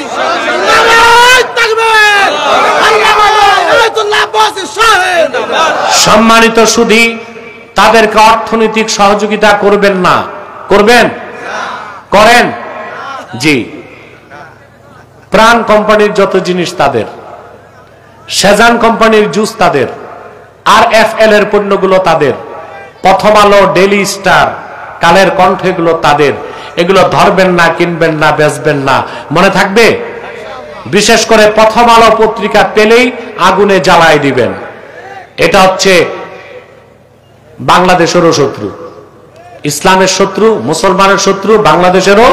নারায়ে তাকবীর, আল্লাহু আকবার, শাহেদ। সম্মানিত সুধী, তাদেরকে অর্থনৈতিক সহযোগিতা করবেন না? করবেন? করেন? জি। প্রাণ কোম্পানির যত জিনিস তাদের, সেজান কোম্পানির জুস তাদের, RFL এর পণ্যগুলো তাদের, প্রথম আলো, ডেইলি স্টার, কালের কণ্ঠ, এগুলো তাদের। এগুলো ধরবেন না, কিনবেন না, বেচবেন না, মনে থাকবে। বিশেষ করে প্রথম আলো পত্রিকা পেলেই আগুনে জ্বালায় দিবেন। এটা হচ্ছে বাংলাদেশেরও শত্রু, ইসলামের শত্রু, মুসলমানের শত্রু, বাংলাদেশেরও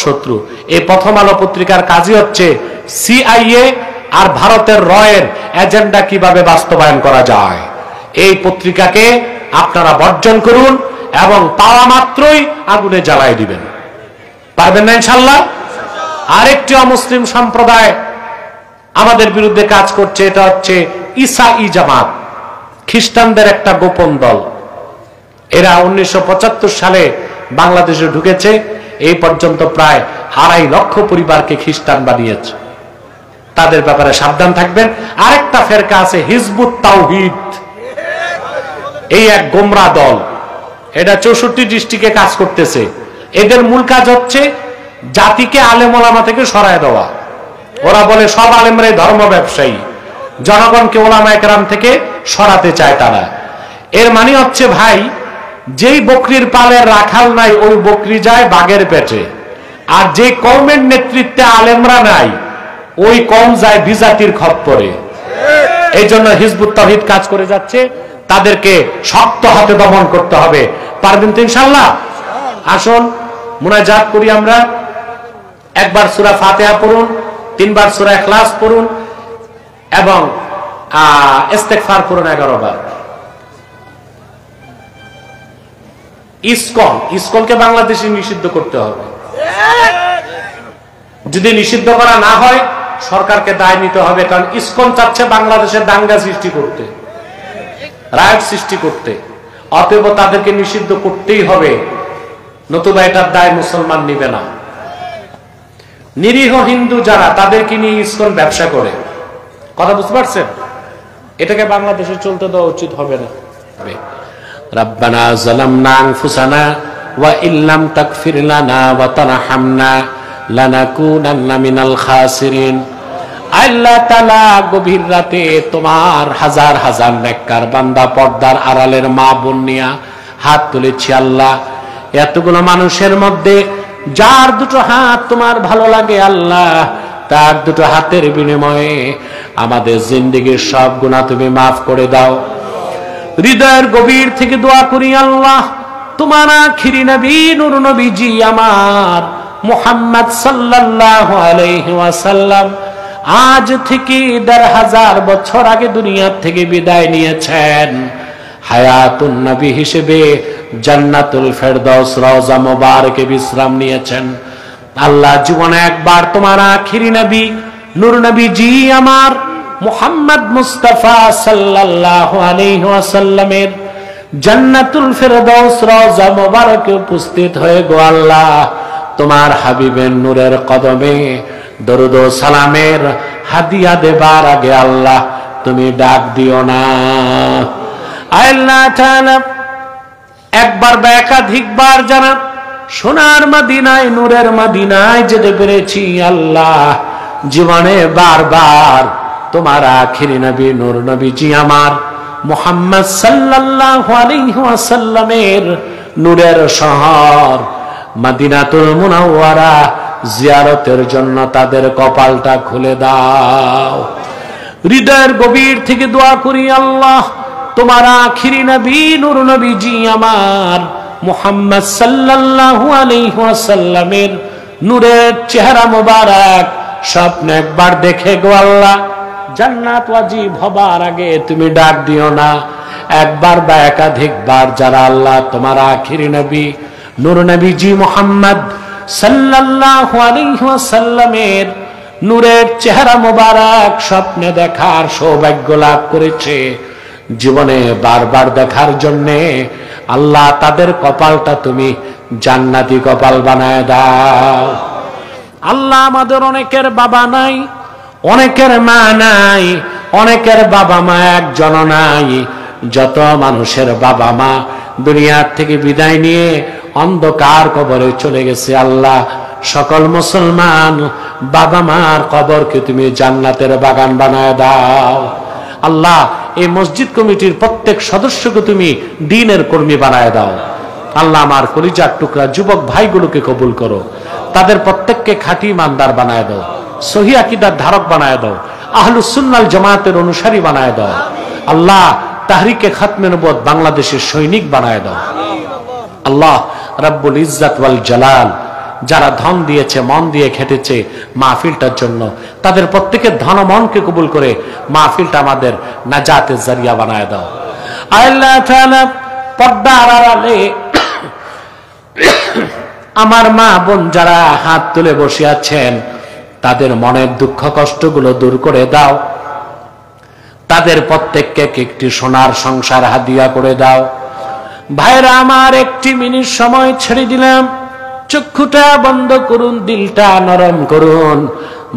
শত্রু। এই প্রথম আলো পত্রিকার কাজই হচ্ছে CIA আর ভারতের রয়ের এজেন্ডা কিভাবে বাস্তবায়ন করা যায়। এই পত্রিকাকে আপনারা বর্জন করুন এবং পাওয়া মাত্রই আগুনে জ্বালায় দিবেন। পারবেন না ইনশাআল্লাহ? আরেকটি অমুসলিম সম্প্রদায় আমাদের বিরুদ্ধে কাজ করছে, এটা হচ্ছে ঈসাই জামাত, খ্রিস্টানদের একটা গোপন দল। এরা 1975 সালে বাংলাদেশে ঢুকেছে। এই পর্যন্ত প্রায় 2.5 লক্ষ পরিবারকে খ্রিস্টান বানিয়েছে। তাদের ব্যাপারে সাবধান থাকবেন। আরেকটা ফেরকা আছে হিজবুত তাওহীদ, এই এক গোমরা দল, এটা 64 ডিস্ট্রিক্টে কাজ করতেছে। এদের মূল কাজ হচ্ছে জাতিকে আলেম ওলামা থেকে সরায় দেওয়া। ওরা বলে সব আলেমরাই ধর্ম ব্যবসায়ী, জনগণকে ওলামায়ে কেরাম থেকে সরাতে চায় তারা। এর মানে হচ্ছে ভাই, যেই বকরির পালের রাখাল নাই ওই বকরি যায় বাঘের পেটে, আর যে কওমের নেতৃত্বে আলেমরা নাই ওই কওম যায় বিজাতির খপ্পরে। এই জন্য হিজবুত তাওহীদ কাজ করে যাচ্ছে, তাদেরকে শক্ত হাতে দমন করতে হবে। পারবেন তো ইনশাআল্লাহ? আসুন মুনাজাত করি আমরা। একবার সূরা ফাতিহা পড়ুন, 3 বার সূরা ইখলাস পড়ুন এবং ইস্তেগফার পড়ুন 11 বার। ইসকনকে বাংলাদেশে নিষিদ্ধ করতে হবে। যদি নিষিদ্ধ করা না হয় সরকারকে দায় নিতে হবে, কারণ ইসকন চাচ্ছে বাংলাদেশে দাঙ্গা সৃষ্টি করতে, রায়ট সৃষ্টি করতে। অতএব তাদেরকে নিষিদ্ধ করতেই হবে, নতুবা এটার দায় মুসলমান নিবে না। নিরীহ হিন্দু যারা, তাদেরকে নিয়ে ইসকন ব্যবসা করে, কথা বুঝতে পারছেন? এটাকে বাংলাদেশে চলতে দেওয়া উচিত হবে না। রব্বানা যালামনা আনফুসানা ওয়া ইল্লাম তাগফির লানা ওয়া তারহামনা লানাকুনান্না মিনাল খাসিরিন। আল্লাহ তাআলা গভীর রাতে তোমার হাজার হাজার নেককার বান্দা পর্দার আড়ালের মা বোন নিয়া হাত তুলেছি আল্লাহ। এতগুলো মানুষের মধ্যে যার দুটো হাত তোমার ভালো লাগে আল্লাহ, তার দুটো হাতের বিনিময়ে আমাদের জিন্দেগীর সব গুনাহ তুমি মাফ করে দাও। হৃদয়ের গভীর থেকে দোয়া করি আল্লাহ, তোমার আখিরি নবী নূর নবীজি আমার মুহাম্মদ সাল্লাল্লাহু আলাইহি ওয়াসাল্লাম আজ থেকে ১৫০০ বছর আগে দুনিয়া থেকে বিদায় নিয়েছেন। হায়াতুন নবী হিসেবে জান্নাতুল ফেরদাউস রওজা মুবারকে বিশ্রাম নিয়েছেন। আল্লাহ জীবনে একবার তোমার আখিরি নবী নূর নবীজি আমার মুহাম্মদ মুস্তাফা সাল্লাল্লাহু আলাইহি ওয়াসাল্লামের জান্নাতুল ফেরদাউস রওজা মুবারকে উপস্থিত হয়ে গো আল্লাহ তোমার হাবিবের নূরের কদমে দরুদ ও সালামের হাদিয়া দেবার আগে আল্লাহ তুমি ডাক দিও না। আল্লাহ তাআলা একবার বা একাধিকবার জানা সোনার মদিনায় নূরের মদিনায় যেতে পেরেছি আল্লাহ, জীবনে বারবার তোমার আখিরি নবী নূর নবীজি আমার মুহাম্মদ সাল্লাল্লাহু আলাইহি ওয়াসাল্লামের নূরের শহর মদিনাতুল মুনাওয়ারা জিয়ারতের জন্য তাদের কপালটা খুলে দাও। হৃদয়ের গভীর থেকে দোয়া করি আল্লাহ, তোমার আখিরি নবী নূর নবীজি আমার মুহাম্মদ সাল্লাল্লাহু আলাইহি ওয়াসাল্লামের নূরের চেহারা মোবারক স্বপ্নে একবার দেখে গো আল্লাহ জান্নাত ওয়াজিব হবার আগে তুমি ডাক দিও না। একবার বা একাধিকবার যারা আল্লাহ তোমার আখিরি নবী নূর নবীজি মুহাম্মদ সাল্লাল্লাহু আলাইহি ওয়াসাল্লামের নূরের চেহারা মোবারক স্বপ্নে দেখার সৌভাগ্য লাভ করেছে, জীবনে বারবার দেখার জন্যে আল্লাহ তাদের কপালটা তুমি জান্নাতি কপাল বানায় দাও। আল্লাহ আমাদের অনেকের বাবা নাই, অনেকের মা নাই, অনেকের বাবা মা একজন নাই। যত মানুষের বাবা মা দুনিয়ার থেকে বিদায় নিয়ে অন্ধকার কবরে চলে গেছে আল্লাহ সকল মুসলমান বাবা মার কবরকে তুমি জান্নাতের বাগান বানায় দাও। আল্লাহ এই মসজিদ কমিটির প্রত্যেক সদস্যকে তুমি দ্বীনের কর্মী বানায় দাও। আল্লাহ আমার কলিজার টুকরা যুবক ভাইগুলোকে কবুল করো, তাদের প্রত্যেককে খাঁটি ইমানদার বানায় দাও, সহিহ আকীদার ধারক বানায় দাও, আহলুস সুন্নাল জামাতের অনুসারী বানায় দাও। আল্লাহ তাহরিকে খাতমে নবুয়ত বাংলাদেশের সৈনিক বানায় দাও। আল্লাহ রাব্বুল ইজ্জাত ওয়াল জালাল যারা ধন দিয়েছে মন দিয়ে খেটেছে মাহফিলটার জন্য, তাদের প্রত্যেকের ধন মনকে কবুল করে মাহফিলটা আমাদের নাজাতের জারিয়া বানায় দাও। আল্লাহ তাআলা পর্দার আড়ালে আমার মা বোন যারা হাত তুলে বসে আছেন তাদের মনের দুঃখ কষ্টগুলো দূর করে দাও, তাদের প্রত্যেককে একটি সোনার সংসার হাদিয়া করে দাও। ভাইরা আমার একটি মিনিট সময় ছেড়ে দিলাম, চক্ষুটা বন্ধ করুন, দিলটা নরম করুন।